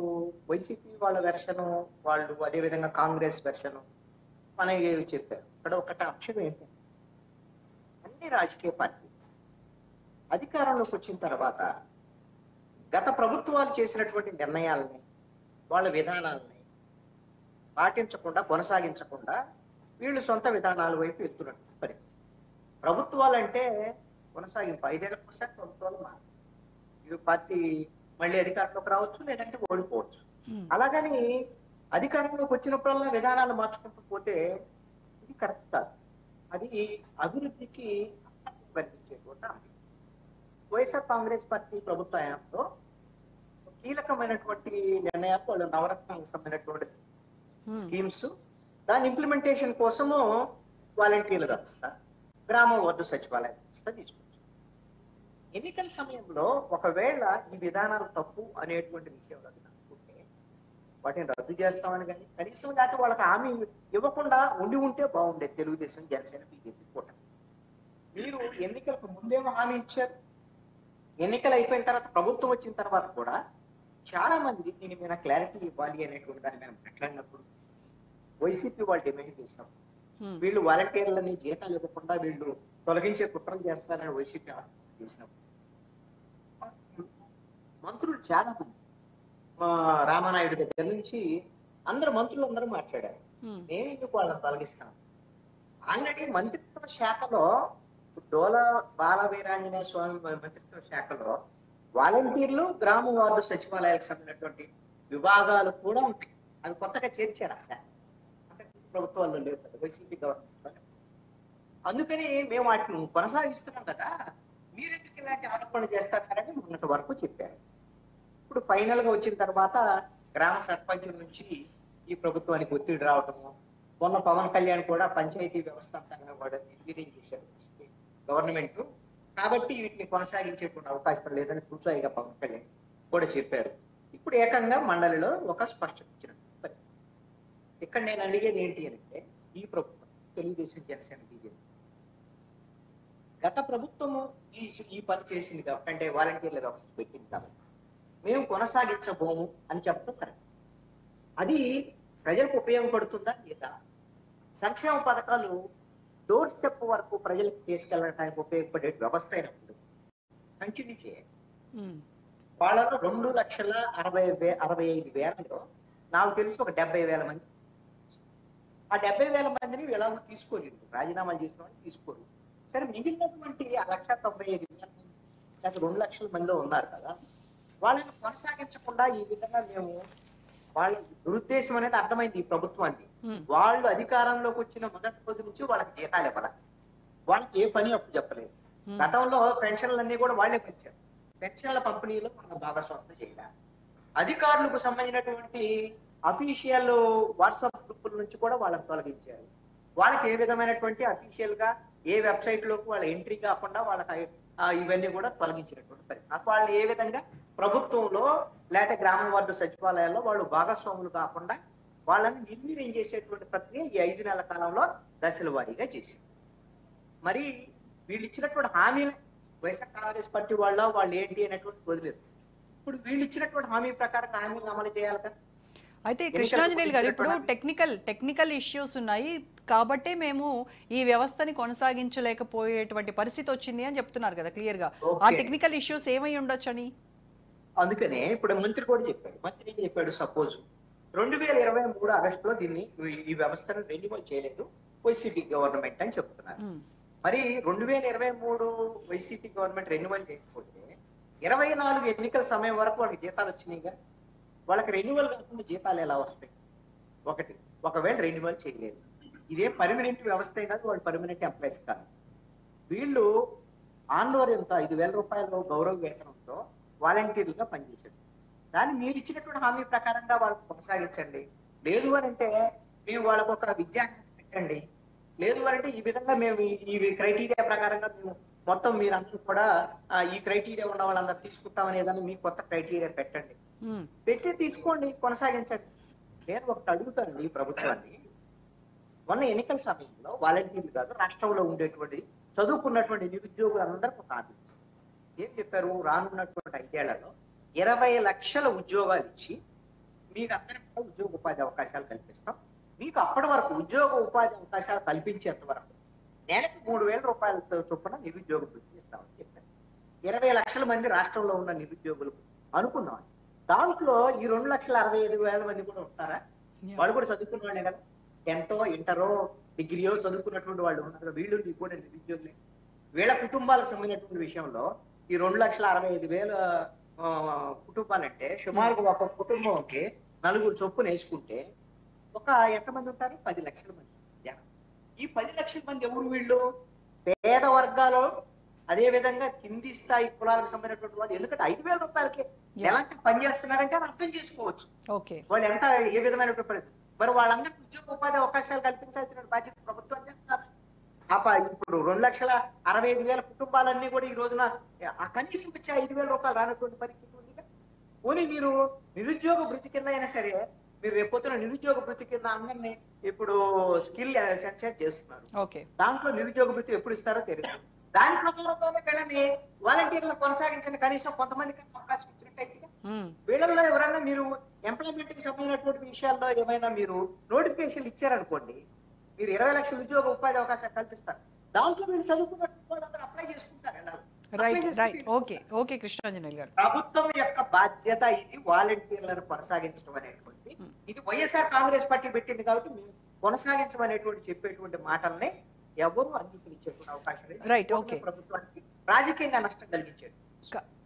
వైసీపీ వాళ్ళ వెర్షను వాళ్ళు, అదేవిధంగా కాంగ్రెస్ వెర్షను మనకి చెప్పారు. ఇక్కడ ఒకటి అంశం ఏంటంటే అన్ని రాజకీయ పార్టీలు అధికారంలోకి వచ్చిన తర్వాత గత ప్రభుత్వాలు చేసినటువంటి నిర్ణయాలని, వాళ్ళ విధానాలని పాటించకుండా, కొనసాగించకుండా వీళ్ళు సొంత విధానాల వైపు వెళ్తున్నట్టు పరిస్థితి. ప్రభుత్వాలు అంటే కొనసాగింపు, 5 ఏళ్ళకి ఒకసారి ప్రభుత్వాలు మారు, ఈ పార్టీ మళ్ళీ అధికారంలోకి రావచ్చు, లేదంటే ఓడిపోవచ్చు. అలాగని అధికారంలోకి వచ్చినప్పుడల్లా విధానాలు మార్చుకుంటూ పోతే ఇది కరెక్ట్ కాదు. అది అభివృద్ధికి కనిపించేటువంటి అంశం. వైఎస్ఆర్ కాంగ్రెస్ పార్టీ ప్రభుత్వ హయాంలో కీలకమైనటువంటి నిర్ణయాలు, వాళ్ళు నవరత్నాలకు సంబంధించినటువంటి స్కీమ్స్, దాని ఇంప్లిమెంటేషన్ కోసము వాలంటీర్ల వ్యవస్థ, గ్రామ వార్డు సచివాలయ వ్యవస్థ తీసుకోవచ్చు. ఎన్నికల సమయంలో ఒకవేళ ఈ విధానాలు తప్పు అనేటువంటి విషయంలో అనుకుంటే వాటిని రద్దు చేస్తామని కానీ కనీసం లేకపోతే వాళ్ళకి హామీ ఇవ్వకుండా ఉంటే బాగుండేది తెలుగుదేశం, జనసేన, బీజేపీ కూటమి. మీరు ఎన్నికలకు ముందేమో హామీ ఇచ్చారు, ఎన్నికలు అయిపోయిన తర్వాత ప్రభుత్వం వచ్చిన తర్వాత కూడా చాలా మంది దీని మీద క్లారిటీ ఇవ్వాలి అనేటువంటి దాని మీద మాట్లాడినప్పుడు వైసీపీ వాళ్ళు డిమాండ్ చేసినప్పుడు వీళ్ళు వాలంటీర్లని జీతాలు ఇవ్వకుండా వీళ్ళు తొలగించే కుట్రలు చేస్తారని వైసీపీ చేసినప్పుడు మంత్రులు చాలా మంది రామానాయుడు దగ్గర నుంచి మంత్రులు అందరూ మాట్లాడారు, నేను ఎందుకు వాళ్ళని తొలగిస్తాను. ఆల్రెడీ మంత్రిత్వ శాఖలో డోలా బాల వీరాంజనేయ స్వామి మంత్రిత్వ శాఖలో వాలంటీర్లు గ్రామ వార్డు సచివాలయాలకు సంబంధించినటువంటి విభాగాలు కూడా ఉంటాయి. అవి కొత్తగా చేర్చారు ఆ శాఖ, అంటే ప్రభుత్వాల్లో లేవు కదా, వైసీపీ గవర్నమెంట్. అందుకని మేము వాటిని కొనసాగిస్తున్నాం కదా, మీరెందుకు ఇలాంటి ఆరోపణలు చేస్తారని మొన్నటి వరకు చెప్పారు. ఇప్పుడు ఫైనల్ గా వచ్చిన తర్వాత గ్రామ సర్పంచుల నుంచి ఈ ప్రభుత్వానికి ఒత్తిడి రావటము, మొన్న పవన్ కళ్యాణ్ కూడా పంచాయతీ వ్యవస్థ అంతా కూడా నిర్వీర్యం చేశారు గవర్నమెంట్, కాబట్టి వీటిని కొనసాగించేటువంటి అవకాశం లేదని చూసాయిగా పవన్ కళ్యాణ్ కూడా చెప్పారు. ఇప్పుడు ఏకంగా మండలిలో ఒక స్పష్టత ఇచ్చినట్టు. ఇక్కడ నేను అడిగేది ఏంటి అంటే, ఈ ప్రభుత్వం తెలుగుదేశం జనసేన బీజేపీ గత ప్రభుత్వము ఈ పని చేసింది కాబట్టి, అంటే వాలంటీర్ల వ్యవస్థ పెట్టింది కాబట్టి మేము కొనసాగించబోము అని చెప్పడం కరెక్ట్. అది ప్రజలకు ఉపయోగపడుతుందా లేదా? సంక్షేమ పథకాలు డోర్ స్టెప్ వరకు ప్రజలకు తీసుకెళ్ళడానికి ఉపయోగపడే వ్యవస్థ అయినప్పుడు కంటిన్యూ చేయాలి. వాళ్ళలో 2,65,000 నాకు తెలిసి ఒక 70,000 మంది, ఆ 70,000 మందిని ఎలాగో తీసుకోలేదు, రాజీనామాలు చేసిన వాళ్ళు తీసుకోరు. సరే, మిగిలినటువంటి 1,95,000 మంది లేదా 2 లక్షల మంది ఉన్నారు కదా, వాళ్ళని కొనసాగించకుండా ఈ విధంగా మేము, వాళ్ళ దురుద్దేశం అనేది అర్థమైంది ఈ ప్రభుత్వానికి. వాళ్ళు అధికారంలోకి వచ్చిన మొదటి రోజు నుంచి వాళ్ళకి జీతాలు ఇవ్వాలి, వాళ్ళకి ఏ పని అప్పు చెప్పలేదు. గతంలో పెన్షన్లన్నీ కూడా వాళ్ళే పెంచారు, పెన్షన్ల పంపిణీలో వాళ్ళ భాగస్వామ్యం చేయాలి. అధికారులకు సంబంధించినటువంటి అఫీషియల్ వాట్సాప్ గ్రూపుల నుంచి కూడా వాళ్ళని తొలగించారు. వాళ్ళకి ఏ విధమైనటువంటి అఫీషియల్ గా ఏ వెబ్సైట్ లోకి వాళ్ళ ఎంట్రీ కాకుండా వాళ్ళకి ఇవన్నీ కూడా తొలగించినటువంటి పరిస్థితి. వాళ్ళు ఏ విధంగా ప్రభుత్వంలో లేకపోతే గ్రామ వార్డు సచివాలయాల్లో వాళ్ళు భాగస్వాములు కాకుండా వాళ్ళని నిర్వీర్యం చేసేటువంటి ప్రక్రియ ఈ 5 నెలల కాలంలో దశల వారీగా చేసింది. మరి వీళ్ళు ఇచ్చినటువంటి హామీలు వైఎస్ఆర్ కాంగ్రెస్ పార్టీ వాళ్ళు ఏంటి అనేటువంటి వదిలేదు. ఇప్పుడు వీళ్ళు ఇచ్చినటువంటి హామీ ప్రకారం హామీలను అమలు చేయాలి కదా. అయితే కృష్ణాంజనేయులు గారు, ఇప్పుడు టెక్నికల్ ఇష్యూస్ ఉన్నాయి కాబట్టే మేము ఈ వ్యవస్థని కొనసాగించలేకపోయేటువంటి పరిస్థితి వచ్చింది అని చెప్తున్నారు కదా క్లియర్ గా. ఆ టెక్నికల్ ఇష్యూస్ ఏమై ఉండొచ్చు అని అందుకనే ఇప్పుడు మంత్రి కూడా చెప్పాడు. మంత్రి ఏం చెప్పాడు? సపోజ్ 2023 ఆగస్టులో దీన్ని ఈ వ్యవస్థను రెన్యువల్ చేయలేదు వైసీపీ గవర్నమెంట్ అని చెప్తున్నారు. మరి 2023 వైసీపీ గవర్నమెంట్ రెన్యువల్ చేయకపోతే 24 ఎన్నికల సమయం వరకు వాళ్ళకి జీతాలు వచ్చినాయిగా. వాళ్ళకి రెన్యువల్ కాకుండా జీతాలు ఎలా వస్తాయి? ఒకవేళ రెన్యువల్ చేయలేదు, ఇదే పర్మనెంట్ వ్యవస్థే కాదు, వాళ్ళు పర్మనెంట్ ఎంప్లాయీస్ కాదు. వీళ్ళు ఆందోళనతో 5,000 రూపాయలు గౌరవ వేతనంతో వాలంటీర్లుగా పనిచేశాడు. దాన్ని మీరు ఇచ్చినటువంటి హామీ ప్రకారంగా వాళ్ళకి కొనసాగించండి. లేదు అని అంటే మేము వాళ్ళకు ఒక విద్యార్థి పెట్టండి. లేదు అని అంటే ఈ విధంగా మేము ఈ క్రైటీరియా ప్రకారంగా మేము మొత్తం మీరందరూ కూడా ఈ క్రైటీరియా ఉన్న వాళ్ళందరూ తీసుకుంటాం అనేదాన్ని మీకు కొత్త క్రైటీరియా పెట్టండి, పెట్టి తీసుకోండి, కొనసాగించండి. నేను ఒకటి అడుగుతానండి ఈ ప్రభుత్వాన్ని. మొన్న ఎన్నికల సమయంలో వాలంటీర్లు కాదు, రాష్ట్రంలో ఉండేటువంటి చదువుకున్నటువంటి నిరుద్యోగులు అందరూ ఒక హామీ ఏం చెప్పారు? రానున్నటువంటి 5 ఏళ్లలో 20 లక్షల ఉద్యోగాలు ఇచ్చి మీకు అందరికీ కూడా ఉద్యోగ ఉపాధి అవకాశాలు కల్పిస్తాం. మీకు అప్పటి వరకు ఉద్యోగ ఉపాధి అవకాశాలు కల్పించేంత వరకు నెలకు 3,000 రూపాయల చొప్పున నిరుద్యోగ వృత్తి ఇస్తామని చెప్పారు. 20 లక్షల మంది రాష్ట్రంలో ఉన్న నిరుద్యోగులు అనుకున్నాం. దాంట్లో ఈ 2,65,000 మంది కూడా ఉంటారా? వాళ్ళు కూడా చదువుకున్న వాళ్ళే కదా, 10th ఇంటరో డిగ్రీయో చదువుకున్నటువంటి వాళ్ళు ఉన్నారు. వీళ్ళు కూడా నిరుద్యోగులే. వీళ్ళ కుటుంబాలకు సంబంధించినటువంటి విషయంలో ఈ 2,65,000 కుటుంబాలంటే సుమారుగా ఒక కుటుంబంకి 4 చొప్పున వేసుకుంటే ఒక ఎంతమంది ఉంటారు? 10 లక్షల మంది జనం. ఈ 10 లక్షల మంది ఎవరు? వీళ్ళు పేద వర్గాలు, అదే విధంగా కింది స్థాయి కులాలకు సంబంధించినటువంటి వాళ్ళు. ఎందుకంటే 5,000 రూపాయలకి ఎలాంటి పని చేస్తున్నారంటే అని అర్థం చేసుకోవచ్చు వాళ్ళు ఎంత ఏ విధమైనటువంటి. మరి వాళ్ళందరికీ ఉద్యోగ ఉపాధి అవకాశాలు కల్పించాల్సిన బాధ్యత ప్రభుత్వం కాదు. ఇప్పుడు 2,65,000 కుటుంబాలన్నీ కూడా ఈ రోజున ఆ కనీసం వచ్చే 5,000 రూపాయలు రానటువంటి పరిస్థితి ఉంది. పోనీ మీరు నిరుద్యోగ వృత్తి కింద అయినా సరే, మీరు రేపొద్దున నిరుద్యోగ వృత్తి కింద అందరినీ ఇప్పుడు స్కిల్ సెన్సెస్ చేస్తున్నారు. దాంట్లో నిరుద్యోగ వృత్తి ఎప్పుడు ఇస్తారో తెలియదు. దాని ప్రకారంగానే వీళ్ళని వాలంటీర్లను కొనసాగించండి, కనీసం కొంతమందికి అవకాశం ఇచ్చినట్టయితే. వీళ్ళల్లో ఎవరైనా మీరు ఎంప్లాయ్మెంట్ కి సంబంధించినటువంటి విషయాల్లో ఏమైనా మీరు నోటిఫికేషన్ ఇచ్చారనుకోండి, మీరు 20 లక్షల ఉద్యోగ ఉపాధి అవకాశాలు కల్పిస్తారు. దాంట్లో వీళ్ళు చదువుకున్నటువంటి వాళ్ళందరూ అప్లై చేసుకుంటారు. ఎలా రైట్ ఓకే కృష్ణాంజనేయులు గారు, ప్రభుత్వం యొక్క బాధ్యత ఇది వాలంటీర్లను కొనసాగించడం అనేటువంటి. ఇది వైఎస్ఆర్ కాంగ్రెస్ పార్టీ పెట్టింది కాబట్టి మేము కొనసాగించమనేటువంటి చెప్పేటువంటి మాటల్ని ఎవరు అంగీకరించేటువంటి అవకాశం లేదు. రైట్ ఓకే, ప్రభుత్వానికి రాజకీయంగా నష్టం కలిగించేది.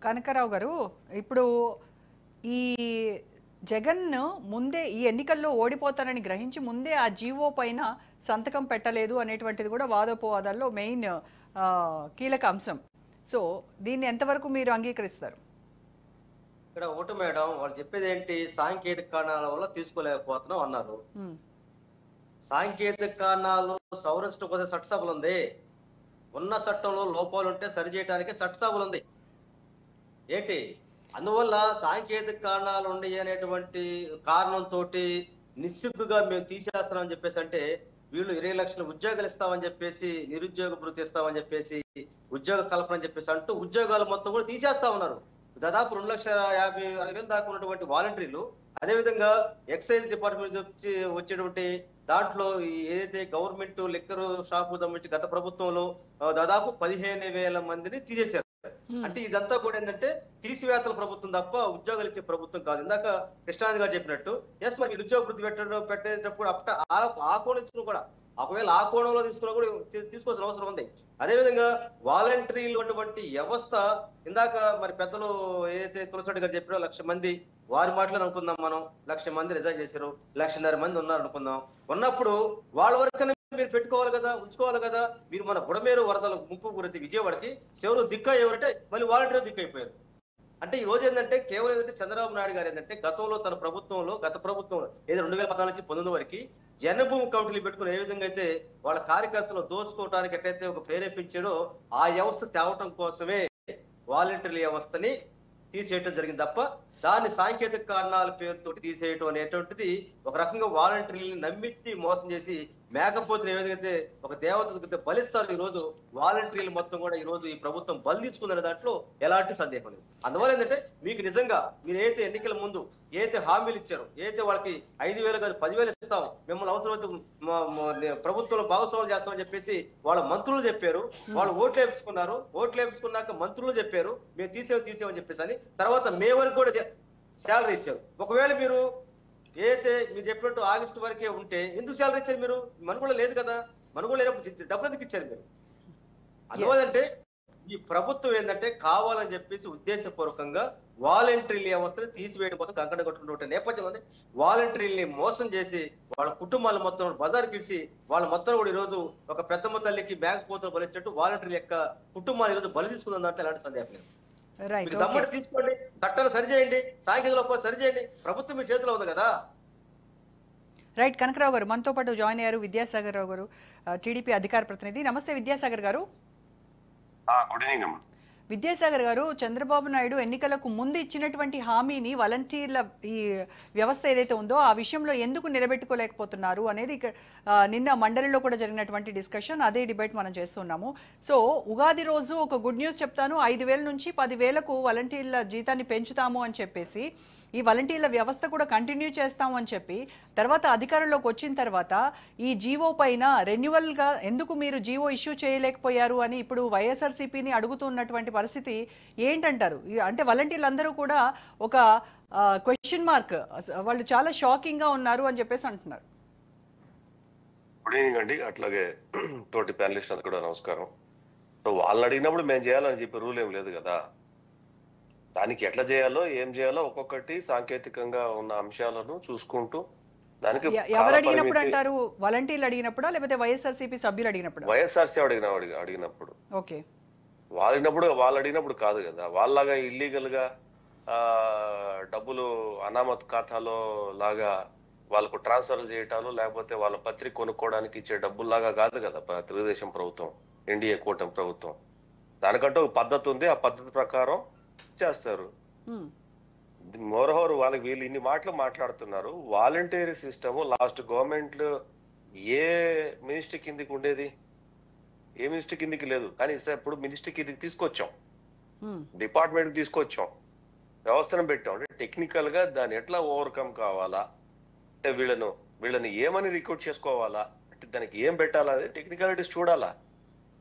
కనకరావు గారు, ఇప్పుడు ఈ జగన్ ముందే ఈ ఎన్నికల్లో ఓడిపోతారని గ్రహించి ముందే ఆ జీవో పైన సంతకం పెట్టలేదు అనేటువంటిది కూడా వాదోపవాదాల్లో మెయిన్ కీలక అంశం. సో దీన్ని ఎంతవరకు మీరు అంగీకరిస్తారు? ఇక్కడ ఒకటి మేడం, వాళ్ళు చెప్పేది ఏంటి, సాంకేతిక కారణాల వల్ల తీసుకోలేకపోతున్నాం అన్నారు. సాంకేతిక కారణాలు సవరించడం కోసం చట్టసభలు ఉంది. ఉన్న చట్టంలో లోపాలు ఉంటే సరిచేయడానికి చట్టసభలు ఉంది ఏంటి. అందువల్ల సాంకేతిక కారణాలు ఉన్నాయి అనేటువంటి కారణంతో నిస్సిగ్గుగా మేము తీసేస్తున్నామని చెప్పేసి అంటే, వీళ్ళు 20 లక్షల ఉద్యోగాలు ఇస్తామని చెప్పేసి, నిరుద్యోగ భృతి ఇస్తామని చెప్పేసి, ఉద్యోగ కల్పన అని చెప్పేసి అంటూ ఉద్యోగాలు మొత్తం కూడా తీసేస్తా ఉన్నారు. దాదాపు 2,50,000 దాకా ఉన్నటువంటి వాలంటీర్లు, అదేవిధంగా ఎక్సైజ్ డిపార్ట్మెంట్ వచ్చేటువంటి దాంట్లో ఏదైతే గవర్నమెంట్ లిక్కర్ షాపు సంబంధించి గత ప్రభుత్వంలో దాదాపు 15,000 మందిని తీసేశారు. అంటే ఇదంతా కూడా ఏంటంటే తీసివేతల ప్రభుత్వం తప్ప ఉద్యోగాలు ఇచ్చే ప్రభుత్వం కాదు. ఇందాక కృష్ణాంజలి గారు చెప్పినట్టు ఎస్, మరి నిరుద్యోగ వృత్తి పెట్టేటప్పుడు ఆ కోణం కూడా, ఒకవేళ ఆ కోణంలో తీసుకున్నా కూడా తీసుకోవాల్సిన అవసరం ఉంది. అదేవిధంగా వాలంటీర్లు ఉన్నటువంటి వ్యవస్థ, ఇందాక మరి పెద్దలు ఏదైతే తులసిరెడ్డి గారు చెప్పారో 1,00,000 మంది వారి మాటలు అనుకుందాం, మనం 1,00,000 మంది రిజైన్ చేశారు, 1,50,000 మంది ఉన్నారు అనుకుందాం. ఉన్నప్పుడు వాళ్ళ వరకనే మీరు పెట్టుకోవాలి కదా, ఉంచుకోవాలి కదా. మీరు మన బుడమేరు వరదలు ముంపు గురించి విజయవాడకి ఎవరు దిక్కు ఎవరంటే మళ్ళీ వాలంటీర్ దిక్కు అయిపోయారు. అంటే ఈ రోజు ఏంటంటే కేవలం ఏంటంటే చంద్రబాబు నాయుడు గారు ఏంటంటే గతంలో తన ప్రభుత్వంలో గత ప్రభుత్వంలో ఏదో 2014 నుంచి 19 వరకు జనభూమి కమిటీలు పెట్టుకుని ఏ విధంగా అయితే వాళ్ళ కార్యకర్తలు దోసుకోవడానికి ఎట్లయితే ఒక ప్రేరేపించాడో ఆ వ్యవస్థ తేవటం కోసమే వాలంటీర్ల వ్యవస్థని తీసేయటం జరిగింది తప్ప దాన్ని సాంకేతిక కారణాల పేరుతో తీసేయటం అనేటువంటిది ఒక రకంగా వాలంటీర్లను నమ్మించి మోసం చేసి మేకపోతే ఏ విధంగా అయితే ఒక దేవత బలిస్తారు. ఈ రోజు వాలంటీర్లు మొత్తం కూడా ఈ రోజు ఈ ప్రభుత్వం బలి తీసుకుందనే దాంట్లో ఎలాంటి సందేహం లేదు. అందువల్ల ఏంటంటే మీకు నిజంగా మీరు ఏదైతే ఎన్నికల ముందు ఏదైతే హామీలు ఇచ్చారో, ఏదైతే వాళ్ళకి 5,000 కాదు 10,000 ఇస్తాం, మిమ్మల్ని అవసరమైతే ప్రభుత్వంలో భాగస్వామ్యం చేస్తామని చెప్పేసి వాళ్ళ మంత్రులు చెప్పారు. వాళ్ళు ఓట్లు వేపించుకున్నాక మంత్రులు చెప్పారు మేము తీసేమని చెప్పేసి అని. తర్వాత మే వరకు కూడా శాలరీ ఇచ్చారు. ఒకవేళ మీరు ఏదైతే మీరు చెప్పినట్టు ఆగస్టు వరకే ఉంటే ఎందుకు శాలరీ ఇచ్చారు? మీరు మనుగోలు లేదు కదా, మనుగోలు లేనప్పుడు డబ్బులు ఎందుకు ఇచ్చారు మీరు? అందువల్లంటే ఈ ప్రభుత్వం ఏంటంటే కావాలని చెప్పేసి ఉద్దేశపూర్వకంగా వాలంటీర్ల వ్యవస్థను తీసివేయడం కోసం కంకణ కట్టుకున్న నేపథ్యంలోనే వాలంటీర్లని మోసం చేసి వాళ్ళ కుటుంబాలు మొత్తం బజార్కి ఇచ్చి వాళ్ళ మొత్తం కూడా ఈరోజు ఒక పెద్దమ్మ తల్లికి మేకపోతలు బలిచ్చినట్టు వాలంటీర్ల యొక్క కుటుంబాలు ఈరోజు బలి తీసుకుందని అంటే ఎలాంటి సందేహం లేదు. దమ్మడి తీసుకోండి, చట్టాలు సరిచేయండి, సాంకేతిక లోపాలు సరిచేయండి, ప్రభుత్వం మీ చేతిలో ఉంది కదా. రైట్, కనకరావు గారు మనతో పాటు జాయిన్ అయ్యారు. విద్యాసాగర్ రావు గారు, టీడీపీ అధికార ప్రతినిధి. నమస్తే విద్యాసాగర్ గారు. Good evening. విద్యాసాగర్ గారు, చంద్రబాబు నాయుడు ఎన్నికలకు ముందు ఇచ్చినటువంటి హామీని వాలంటీర్ల ఈ వ్యవస్థ ఏదైతే ఉందో ఆ విషయంలో ఎందుకు నిలబెట్టుకోలేకపోతున్నారు అనేది నిన్న మండలిలో కూడా జరిగినటువంటి డిస్కషన్, అదే డిబేట్ మనం చేస్తున్నాము. సో ఉగాది రోజు ఒక గుడ్ న్యూస్ చెప్తాను, 5,000 నుంచి 10,000కు వాలంటీర్ల జీతాన్ని పెంచుతాము అని చెప్పేసి, ఈ వాలంటీర్ల వ్యవస్థ కూడా కంటిన్యూ చేస్తాము అని చెప్పి, తర్వాత అధికారంలోకి వచ్చిన తర్వాత ఈ జీవో పైన రెన్యువల్గా ఎందుకు మీరు జీవో ఇష్యూ చేయలేకపోయారు అని ఇప్పుడు వైఎస్ఆర్సీపీని అడుగుతున్నటువంటి పరిస్థితి ఏంటంటారు? అంటే వాలంటీర్లు అందరూ కూడా ఒక క్వశ్చన్ మార్క్, వాళ్ళు చాలా షాకింగ్గా ఉన్నారు అని చెప్పేసి అంటున్నారు. గుడ్ ఈవినింగ్ అండి. అట్లాగే తోటి ప్యానలిస్ట్ అంతా కూడా నమస్కారం. సో వాళ్ళని అడిగినప్పుడు మేము చేయాలని చెప్పి రూల్ ఏం లేదు కదా. దానికి ఎట్లా చేయాలో ఏం చేయాలో ఒక్కొక్కటి సాంకేతికంగా ఉన్న అంశాలను చూసుకుంటూ దానికి ఎవరు అడిగినప్పుడు అంటారు? వాలంటీర్లు అడిగినప్పుడా లేకపోతే వైఎస్ఆర్సీపీ సభ్యులు అడిగినప్పుడు? వైఎస్ఆర్సీ అడిగినప్పుడు ఓకే, వాళ్ళు అడిగినప్పుడు కాదు కదా. వాళ్ళలాగా ఇల్లీగల్ గా డబ్బులు అనామత్ ఖాతాలో లాగా వాళ్ళకు ట్రాన్స్ఫర్లు చేయటాలు, లేకపోతే వాళ్ళ పత్రిక కొనుక్కోవడానికి ఇచ్చే డబ్బుల్లాగా కాదు కదా తెలుగుదేశం ప్రభుత్వం, ఎన్డీఏ కూటమి ప్రభుత్వం. దానికంటే ఒక పద్ధతి ఉంది, ఆ పద్ధతి ప్రకారం చేస్తారు. మోరోవర్ వీళ్ళు ఇన్ని మాటలు మాట్లాడుతున్నారు. వాలంటీర్ సిస్టమ్ లాస్ట్ గవర్నమెంట్ ఏ మినిస్ట్రీ కిందకి ఉండేది? ఏ మినిస్టర్ కిందికి లేదు. కానీ ఇప్పుడు మినిస్టర్ కిందికి తీసుకొచ్చాం, ఉమ్, డిపార్ట్మెంట్ తీసుకొచ్చాం, వ్యవస్థను పెట్టాం. అంటే టెక్నికల్ గా దాన్ని ఎట్లా ఓవర్కమ్ కావాలా, అంటే వీళ్ళని ఏమని రిక్రూట్ చేసుకోవాలా, అంటే దానికి ఏం పెట్టాలా, టెక్నికాలిటీస్ చూడాలా.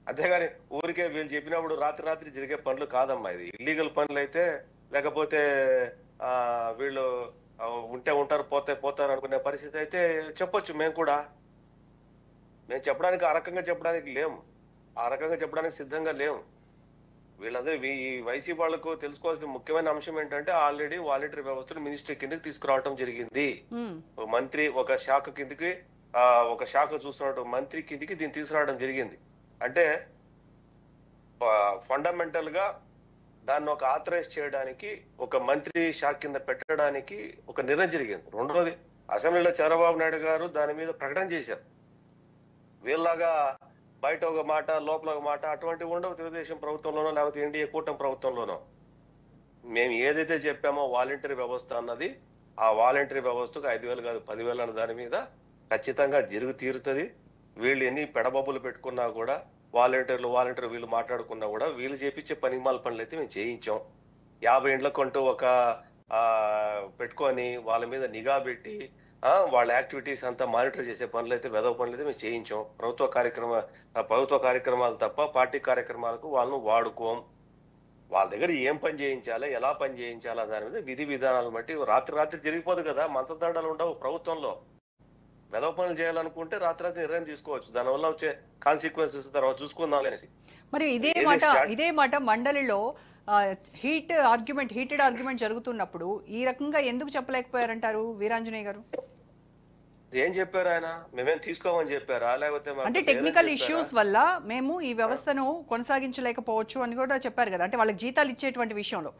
అంతేగాని ఊరికే వీళ్ళు చెప్పినప్పుడు రాత్రి జరిగే పనులు కాదమ్మా. ఇది ఇల్లీగల్ పనులు అయితే, లేకపోతే వీళ్ళు ఉంటే ఉంటారు పోతారు అనుకునే పరిస్థితి అయితే చెప్పొచ్చు. మేము చెప్పడానికి ఆ రకంగా చెప్పడానికి లేము, ఆ రకంగా చెప్పడానికి సిద్ధంగా లేము. వీళ్ళందరూ ఈ వైసీపీ వాళ్లకు తెలుసుకోవాల్సిన ముఖ్యమైన అంశం ఏంటంటే ఆల్రెడీ వాలంటరీ వ్యవస్థను మినిస్ట్రీ కిందకి తీసుకురావడం జరిగింది. మంత్రి ఒక శాఖ కిందకి ఒక శాఖ చూస్తున్నట్టు మంత్రి కిందికి దీన్ని తీసుకురావడం జరిగింది. అంటే ఫండమెంటల్ గా దాన్ని ఒక ఆథరైజ్ చేయడానికి, ఒక మంత్రి శాఖ కింద పెట్టడానికి ఒక నిర్ణయం జరిగింది. రెండోది, అసెంబ్లీలో చంద్రబాబు నాయుడు గారు దాని మీద ప్రకటన చేశారు. వీళ్ళలాగా బయట ఒక మాట లోపల ఒక మాట అటువంటివి ఉండవు తెలుగుదేశం ప్రభుత్వంలోనో లేకపోతే ఎన్డీఏ కూటమి ప్రభుత్వంలోనో. మేము ఏదైతే చెప్పామో వాలంటరీ వ్యవస్థ అన్నది, ఆ వాలంటరీ వ్యవస్థకు 5,000 కాదు 10,000 అన్న దాని మీద ఖచ్చితంగా తీరుతుంది. వీళ్ళు ఎన్ని పెడబబ్బులు పెట్టుకున్నా కూడా, వాలంటీర్ వీళ్ళు మాట్లాడుకున్నా కూడా, వీళ్ళు చేపించే పనిమాల పనులు అయితే మేము చేయించాం. 50 ఇండ్లకంటూ ఒక పెట్టుకొని వాళ్ళ మీద నిఘా పెట్టి వాళ్ళ యాక్టివిటీస్ అంతా మానిటర్ చేసే పనులు అయితే, వెదవ పనులు అయితే మేము చేయించాం. ప్రభుత్వ కార్యక్రమాలు తప్ప పార్టీ కార్యక్రమాలకు వాళ్ళను వాడుకోం. వాళ్ళ దగ్గర ఏం పని చేయించాలి, ఎలా పని చేయించాలా దాని మీద విధి విధానాలు బట్టి రాత్రి జరిగిపోదు కదా. మంత్రదండాలు ఉండవు ప్రభుత్వంలో. వెదవ పనులు చేయాలనుకుంటే రాత్రి నిర్ణయం తీసుకోవచ్చు. దానివల్ల వచ్చే కాన్సిక్వెన్సెస్ తర్వాత చూసుకుందాం అనేసి. మరి ఇదే మాట మండలిలో హీటెడ్ ఆర్గ్యుమెంట్ జరుగుతున్నప్పుడు ఈ రకంగా ఎందుకు చెప్పలేకపోయారంటారు వీరాంజనేయ గారు? ఏం చెప్పారు ఆయన? మేమేం తీసుకోమని చెప్పారా, లేకపోతే అంటే టెక్నికల్ ఇష్యూస్ వల్ల మేము ఈ వ్యవస్థను కొనసాగించలేకపోవచ్చు అని కూడా చెప్పారు కదా. అంటే వాళ్ళకి జీతాలు ఇచ్చేటువంటి విషయంలో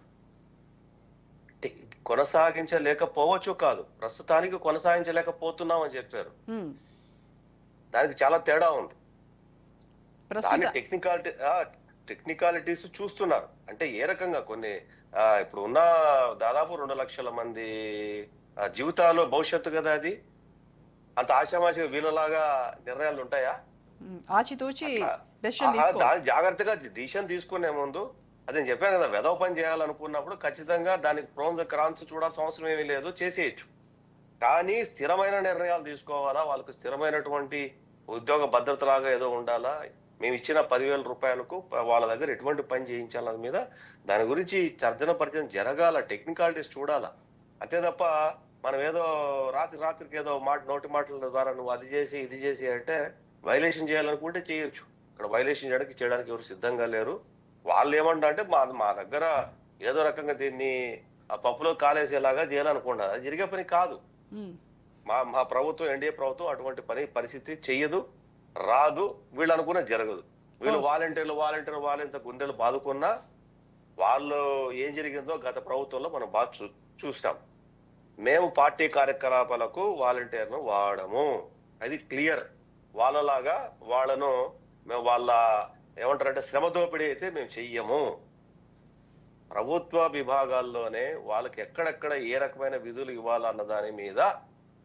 కొనసాగించలేకపోవచ్చు కాదు, ప్రస్తుతానికి కొనసాగించలేకపోతున్నాం అని చెప్పారు. దానికి చాలా తేడా ఉంది. టెక్నికాలిటీస్ చూస్తున్నారు. అంటే ఏ రకంగా కొన్ని ఇప్పుడు ఉన్న దాదాపు 2 లక్షల మంది జీవితాలు భవిష్యత్తు కదా. అది అంత ఆశామాషిగా వీళ్ళలాగా నిర్ణయాలు ఉంటాయా? జాగ్రత్తగా డిసిషన్ తీసుకునే ముందు అదే చెప్పాను కదా, వెదవ పని చేయాలనుకున్నప్పుడు ఖచ్చితంగా దానికి ప్రోన్స్ క్రాన్స్ చూడాల్సిన అవసరం ఏమీ లేదు, చేసేయచ్చు. కానీ స్థిరమైన నిర్ణయాలు తీసుకోవాలా, వాళ్ళకు స్థిరమైనటువంటి ఉద్యోగ భద్రత లాగా ఏదో ఉండాలా. మేము ఇచ్చిన 10,000 రూపాయలకు వాళ్ళ దగ్గర ఎటువంటి పని చేయించాల మీద దాని గురించి తర్జన పరిచయం జరగాల, టెక్నికాలిటీస్ చూడాలా. అంతే తప్ప మనం ఏదో రాత్రికి ఏదో నోటి మాటల ద్వారా నువ్వు అది చేసి ఇది చేసి అంటే వైలేషన్ చేయాలనుకుంటే చేయొచ్చు. ఇక్కడ వైలేషన్ చేయడానికి ఎవరు సిద్ధంగా లేరు. వాళ్ళు ఏమంటా అంటే మా దగ్గర ఏదో రకంగా దీన్ని ఆ పప్పులో కాలేసేలాగా చేయాలనుకుంటారు. అది జరిగే పని కాదు. మా ప్రభుత్వం, ఎన్డీఏ ప్రభుత్వం అటువంటి పరిస్థితి చెయ్యదు, రాదు. వీళ్ళు అనుకున్నా జరగదు. వీళ్ళు వాలంటీర్లు గుండెలు బాదుకున్నా వాళ్ళు ఏం జరిగిందో గత ప్రభుత్వంలో మనం బాగా చూస్తాం. మేము పార్టీ కార్యకలాపాలకు వాలంటీర్ను వాడము, అది క్లియర్. వాళ్ళలాగా మేము వాళ్ళ ఏమంటారంటే శ్రమ దోపిడీ అయితే మేము చెయ్యము. ప్రభుత్వ విభాగాల్లోనే వాళ్ళకి ఎక్కడెక్కడ ఏ రకమైన విధులు ఇవ్వాలన్న దాని మీద,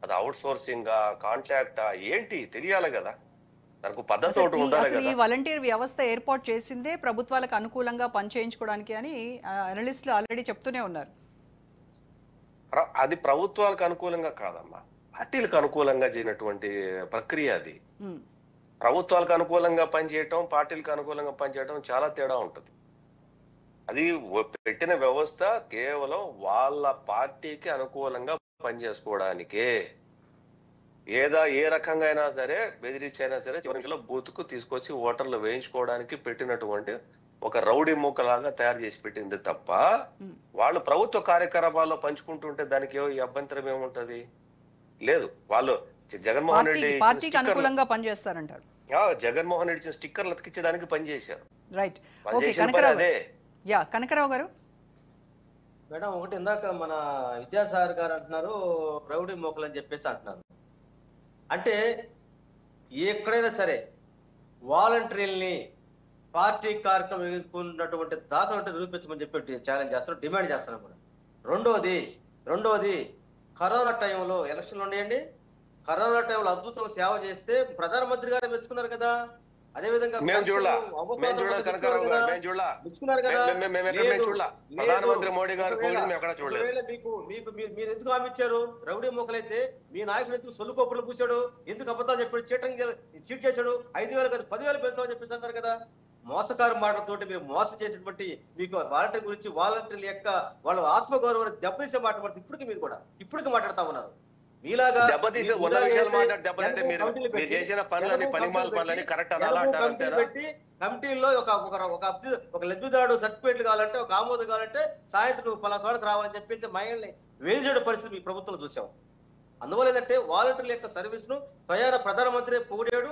అది అవుట్ సోర్సింగా కాంట్రాక్టా ఏంటి తెలియాలి కదా. దానికి పద్ధతి ఒకటి ఉండాలి కదా. ఈ వాలంటీర్ వ్యవస్థ ఏర్పాటు చేసిందే ప్రభుత్వాలకు అనుకూలంగా పనిచేయించుకోవడానికి అని అనలిస్టులు ఆల్రెడీ చెప్తూనే ఉన్నారు. అది ప్రభుత్వాలకు అనుకూలంగా కాదమ్మా, పార్టీలకు అనుకూలంగా చేయనటువంటి ప్రక్రియ అది. ప్రభుత్వాలకు అనుకూలంగా పనిచేయటం, పార్టీలకు అనుకూలంగా పనిచేయటం చాలా తేడా ఉంటుంది. అది పెట్టిన వ్యవస్థ కేవలం వాళ్ళ పార్టీకి అనుకూలంగా పనిచేసుకోవడానికే. ఏ రకంగా అయినా సరే బెదిరించైనా సరే చివరిలో బూత్కు తీసుకొచ్చి ఓటర్లు వేయించుకోవడానికి పెట్టినటువంటి ఒక రౌడీ మూకలాగా తయారు చేసి పెట్టింది తప్ప, వాళ్ళు ప్రభుత్వ కార్యక్రమాల్లో పంచుకుంటుంటే దానికి ఈ అభ్యంతరం ఏముంటది? లేదు. వాళ్ళు జగన్మోహన్ రెడ్డి పార్టీకి అనుకూలంగా పనిచేస్తారంటారు. జగన్మోహన్ రెడ్డి ఇచ్చిన స్టిక్కర్లు అతికించడానికి పనిచేశారు. రైట్. కనకరావు గారు మేడం, ఒకటి ఇందాక మన విద్యాసాగర్ గారు అంటున్నారు రౌడీ మోకలు అని చెప్పేసి అంటున్నారు. అంటే ఎక్కడైనా సరే వాలంటీర్లని పార్టీ కార్యక్రమం తీసుకున్నటువంటి దాత నిరూపించమని చెప్పి ఛాలెంజ్ చేస్తున్నారు, డిమాండ్ చేస్తున్నారు కూడా. రెండోది కరోనా టైంలో ఎలక్షన్లు ఉన్నాయండి. కరోనా టైంలో అద్భుతం సేవ చేస్తే ప్రధానమంత్రి గారు మెచ్చుకున్నారు కదా. అదేవిధంగా మేము చూడాల కనకారావు గారు మేము చూడాల ప్రధానమంత్రి మోడీ గారు మేము ఎక్కడ చూడలేదు. మీరు ఎందుకు హామీ ఇచ్చారు? రౌడీ మోకలైతే మీ నాయకుడు ఎందుకు సొల్లు కొప్పులు పూసాడు, ఎందుకు అబద్ధాలు చెప్పాడు, చీట్ చేశాడు, 5,000 కాదు 10,000 పెంచామని చెప్పేసి అంటారు కదా. మోసకారు మాటలతోటి మీరు మోసం చేసినటువంటి మీకు వాలంటీర్ గురించి వాలంటీర్ల యొక్క వాళ్ళ ఆత్మగౌరవాన్ని దెబ్బతీసే మాట ఇప్పటికి మీరు కూడా ఇప్పటికి మాట్లాడుతా ఉన్నారు. మీలాగా పెట్టి కమిటీల్లో ఒక లబ్ధిదారుడు సర్టిఫికేట్లు కావాలంటే, ఒక ఆమోదం కావాలంటే సాయంత్రం పలాసవాడకు రావాలని చెప్పేసి మహిళల్ని వేధించే పరిస్థితి మీ ప్రభుత్వంలో చూసాం. అందువల్ల ఏంటంటే వాలంటీర్ల యొక్క సర్వీస్ ను స్వయాన ప్రధానమంత్రి పొగిడాడు.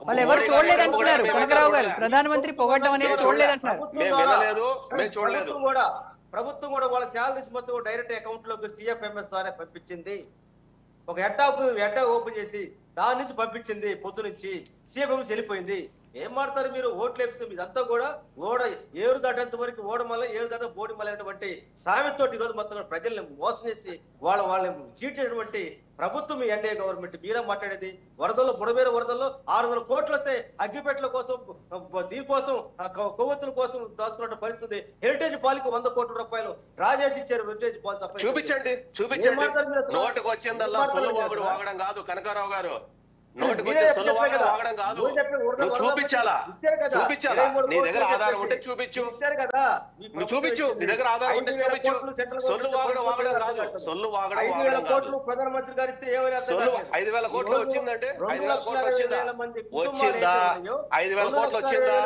వాళ్ళు ఎవరు చూడలేదంటున్నారు కనకరావు గారు. ప్రధానమంత్రి పొగడడం అనేది చూడలేదంటున్నారు. ప్రభుత్వం కూడా వాళ్ళ శాలరీస్ మొత్తం డైరెక్ట్ అకౌంట్ లోకి సిఎఫ్ఎంఎస్ ద్వారా పంపించింది. ఒక హెడ్ ఓపెన్ చేసి దాని నుంచి పంపించింది. పొద్దు నుంచి సిఎఫ్ఎంఎస్ వెళ్ళిపోయింది. ఏం మాడతారు మీరు? ఓట్లు వేసుకుని మీదంతా కూడా ఏరు దాటేంత వరకు ఓడమల్ల ఏరు దాట బోడి మళ్ళటువంటి సామెతో ఈ రోజు మొత్తం ప్రజల్ని మోసం చేసి వాళ్ళని చీట్ చేసినటువంటి ప్రభుత్వం మీ ఎన్డీఏ గవర్నమెంట్. మీరే మాట్లాడేది వరదల్లో బుడమేర వరదల్లో 600 కోట్లు వస్తే అగ్గిపెట్టల కోసం దీనికోసం కొవ్వొత్తుల కోసం దాచుకున్న పరిస్థితి. హెరిటేజ్ పాలకి 100 కోట్ల రూపాయలు రాజేసి ఇచ్చారు. హెరిటేజ్ పాలసీ చూపించండి. నోటుకు వచ్చిందల్లా సొల్లు వాగడం కాదు కనకారావు గారు. చూపించాలా? నీ దగ్గర ఆధారం ఉంటే చూపించు. చూపించు. నీ దగ్గర ఆధారం ఉంటే చూపించు. సొల్లు వాగడం కాదు. సొల్లు వాగడం ప్రధానమంత్రి గారు ఇస్తే 5,000 కోట్లు వచ్చిందంటే 5,000 కోట్లు వచ్చిందా? 5,000 కోట్లు వచ్చిందా?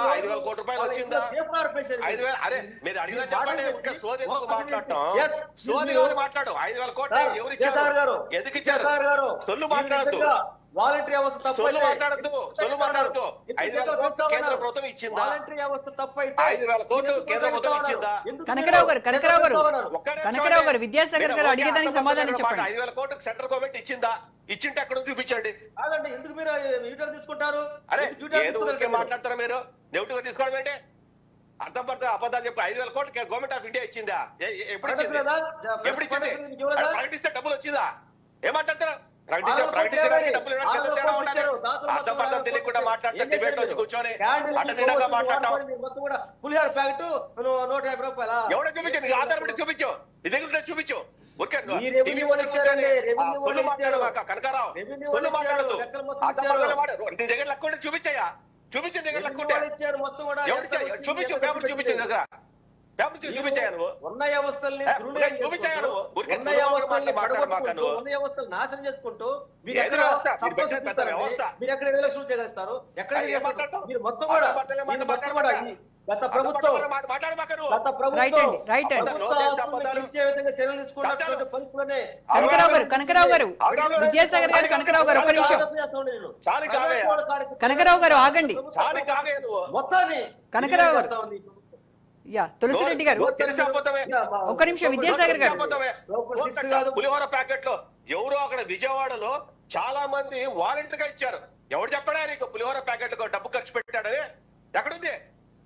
5,000 కోట్ల రూపాయలు వచ్చిందా? 5,000. అరే మీరు అడిగినా చెప్పండి. సోది మాట్లాడటం సోది మాట్లాడు. 5,000 కోట్లు ఎవరు ఇచ్చారు? ఎందుకు ఇచ్చారు? సొల్లు మాట్లాడద్దు. వాలంటరీ వ్యవస్థ తప్పైతే 5,000 కోట్లు కేంద్ర ప్రభుత్వం ఇచ్చిందా? వాలంటరీ వ్యవస్థ తప్పైతే 5,000 కోట్లు కేంద్ర ప్రభుత్వం ఇచ్చిందా? కనకరావు గారు విద్యాసాగర్ గారు అడిగేదానికి సమాధానం చెప్పండి. 5,000 కోట్లు సెంట్రల్ గవర్నమెంట్ ఇచ్చిందా? ఇచ్చింటే ఎక్కడ చూపించండి. కాదండి, ఎందుకు మీరు యూటర్ తీసుకుంటారు? అరే మాట్లాడతారా మీరు? నెగిటివ్ గా తీసుకోవడం ఏంటి? అర్థం పడతా అబద్ధాలు చెప్పి 5,000 కోట్లు గవర్నమెంట్ ఆఫ్ ఇండియా ఇచ్చిందా? ఎప్పుడు ఇచ్చింది? ప్రకటిస్తే డబ్బులు వచ్చిందా? ఏం మాట్లాడతారా? తెలియకుండా మాట్లాడతారు. డిబేట్ వచ్చి కూర్చొని పులిహార ప్యాకెట్ 150 రూపాయలు ఎవడో చూపించు. ఆధార్ పెట్టి చూపించు. నీ దగ్గర చూపించు. కనకారావు నీ దగ్గర లెక్క చూపించయ్యా. చూపించే దగ్గర లెక్క చూపించు. పేపర్ చూపించే దగ్గర నాశనం చేసుకుంటూ మీరు ఎక్కడ ఎలక్షన్ చేయగలుగుతారు? ఎక్కడ మీరు మొత్తం కూడా గత ప్రభుత్వం చర్యలు తీసుకున్నటువంటి పరిస్థితుల్లోనే కనకరావు గారు విద్యాసాగర్ గారు కనకరావు గారు ఒక నిమిషం. కనకరావు గారు ఆగండి. మొత్తాన్ని కనకరావు గారు తులసిరెడ్డి గారు ఒక నిమిషం. విద్యాసాగర్ గారు పులిహోర ప్యాకెట్ లో ఎవరో అక్కడ విజయవాడలో చాలా మంది వాలంటీర్ గా ఇచ్చారు. ఎవరు చెప్పడా నీకు పులిహోర ప్యాకెట్ డబ్బు ఖర్చు పెట్టాడని? ఎక్కడుంది?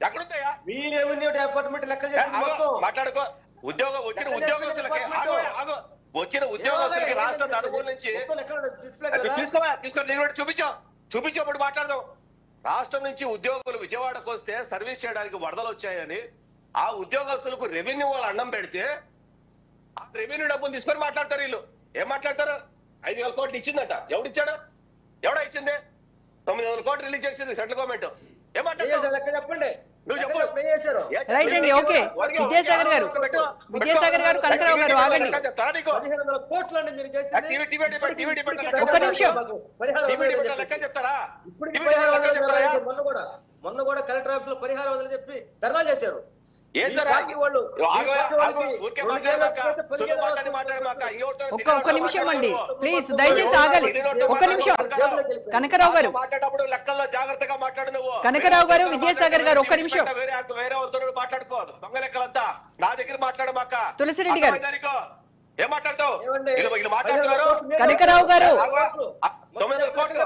ఎక్కడుందయ్యా? మీ రెవెన్యూ డిపార్ట్మెంట్ లెక్క మాట్లాడుకో. వచ్చిన ఉద్యోగస్తులకి రాష్ట్ర నలుగురు నుంచి చూపించప్పుడు మాట్లాడదాం. రాష్ట్రం నుంచి ఉద్యోగులు విజయవాడకు వస్తే సర్వీస్ చేయడానికి వరదలు వచ్చాయని ఆ ఉద్యోగస్తులకు రెవెన్యూ వాళ్ళు అన్నం పెడితే ఆ రెవెన్యూ డబ్బులు తీసుకొని మాట్లాడతారు. వీళ్ళు ఏం మాట్లాడతారు? 5,000 కోట్లు ఇచ్చిందట. ఎవడిచ్చాడు? ఎవడో ఇచ్చింది? 900 కోట్లు రిలీజ్ చేసింది సెంట్రల్ గవర్నమెంట్. ఏం మాట్లాడతారు? చెప్పండి. రైట్ అండి. ఓకే విద్యాసాగర్ గారు కనకరావు గారు ఆగండి. ఒక్క నిమిషం. మొన్న కూడా కలెక్టర్ ఆఫీస్ లో పరిహారం వదిలి చెప్పి ధర్నా చేశారు. ఒక్క నిమిషం అండి ప్లీజ్, దయచేసి ఆగాలి. ఒక్క నిమిషం. కనకరావు గారు మాట్లాడేటప్పుడు లెక్కల్లో జాగ్రత్తగా మాట్లాడు. నువ్వు కనకరావు గారు విద్యాసాగర్ గారు ఒక్క నిమిషం. వేరే వాళ్ళతో మాట్లాడుకోదు. దొంగ లెక్కలంతా నా దగ్గర మాట్లాడమాక. తులసిరెడ్డి గారు ఏం మాట్లాడతావు? మాట్లాడుతున్నారు కనకరావు గారు. 900 కోట్లు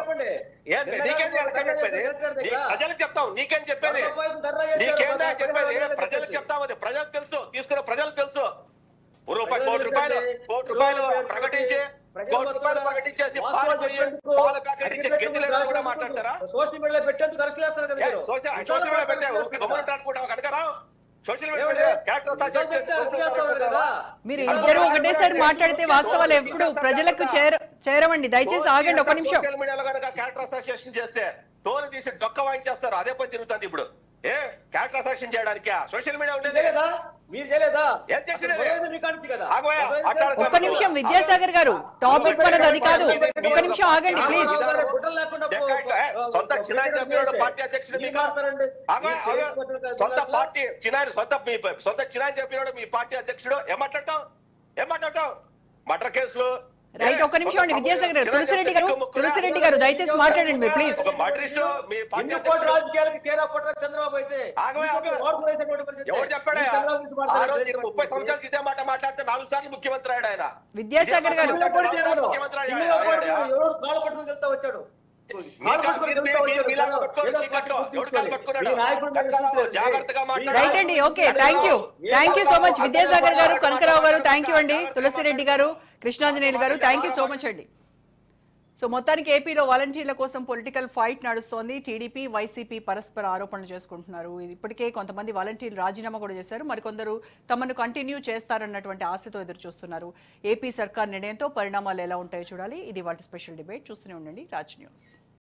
ప్రజలకు చెప్తావు. నీకేం చెప్పేది? నీకేందా చెప్పేది? ప్రజలకు చెప్తావు. ప్రజలకు తెలుసు. తీసుకున్న ప్రజలకు తెలుసు. కోటి రూపాయలు ప్రకటించి ప్రకటించేసి పాల ప్యాకెట్ ఇచ్చే గెంజిలో కూడా మాట్లాడతారా? సోషల్ మీడియాలో పెట్టేందుకు అరెస్ట్ చేస్తారు కదా మీరు. సోషల్ మీడియా పెట్టే అడగరా? సోషల్ మీడియా మీరు ఇద్దరు ఒకటేసారి మాట్లాడితే వాస్తవాలు ఎప్పుడు ప్రజలకు చేరవండి. దయచేసి ఆగండి ఒక నిమిషం. సోషల్ మీడియాలో కనుక క్యారెక్టర్ అసోసియేషన్ చేస్తే తోలు తీసి డొక్క వాయించేస్తారు. అదే పని తిరుగుతుంది ఇప్పుడు. క్యారెక్టర్ అసోసియేషన్ చేయడానికి సోషల్ మీడియా ఉండేది కదా? మీరు చేయలేదా? ఏం చేసినా ఒక్క నిమిషం విద్యాసాగర్ గారు, టాపిక్ మనది అది కాదు. ఒక్క నిమిషం ఆగండి ప్లీజ్. సొంత చిన్నారి చెప్పినాడు పార్టీ అధ్యక్షుడు. సొంత పార్టీ చిన్నారి సొంత చిన్నారి చెప్పినాడు మీ పార్టీ అధ్యక్షుడు. ఏం మాట్లాడతావు? మర్డర్ కేసులు రైట్. ఒక్క నిమిషం అండి విద్యాసాగర్ గారు. తులసిరెడ్డి గారు దయచేసి మాట్లాడండి మీరు ప్లీజ్. రాజకీయాలకి కేరా పట్టారు చంద్రబాబు అయితే. ఎవరు చెప్పాడు? 30 సంవత్సరాలు ఇదే మాట మాట్లాడితే 4 సార్లు ముఖ్యమంత్రి అయ్యాడు ఆయన. విద్యాసాగర్ గారు ఎవరు కాలు పట్టుకుని వెళ్తా వచ్చాడు. రైట్ అండి. Okay, thank you so much Vidyasagar గారు, కనకరావు గారు థ్యాంక్ యూ అండి, తులసిరెడ్డి గారు, కృష్ణాంజనేయులు గారు థ్యాంక్ యూ సో మచ్ అండి. సో మొత్తానికి ఏపీలో వాలంటీర్ల కోసం పొలిటికల్ ఫైట్ నడుస్తోంది. టీడీపీ వైసీపీ పరస్పర ఆరోపణలు చేసుకుంటున్నారు. ఇప్పటికే కొంతమంది వాలంటీర్లు రాజీనామా కూడా చేశారు. మరికొందరు తమను కంటిన్యూ చేస్తారన్నటువంటి ఆశతో ఎదురు చూస్తున్నారు. ఏపీ సర్కార్ నిర్ణయంతో పరిణామాలు ఎలా ఉంటాయో చూడాలి. ఇది వాటి స్పెషల్ డిబేట్. చూస్తూనే ఉండండి రాజ్ న్యూస్.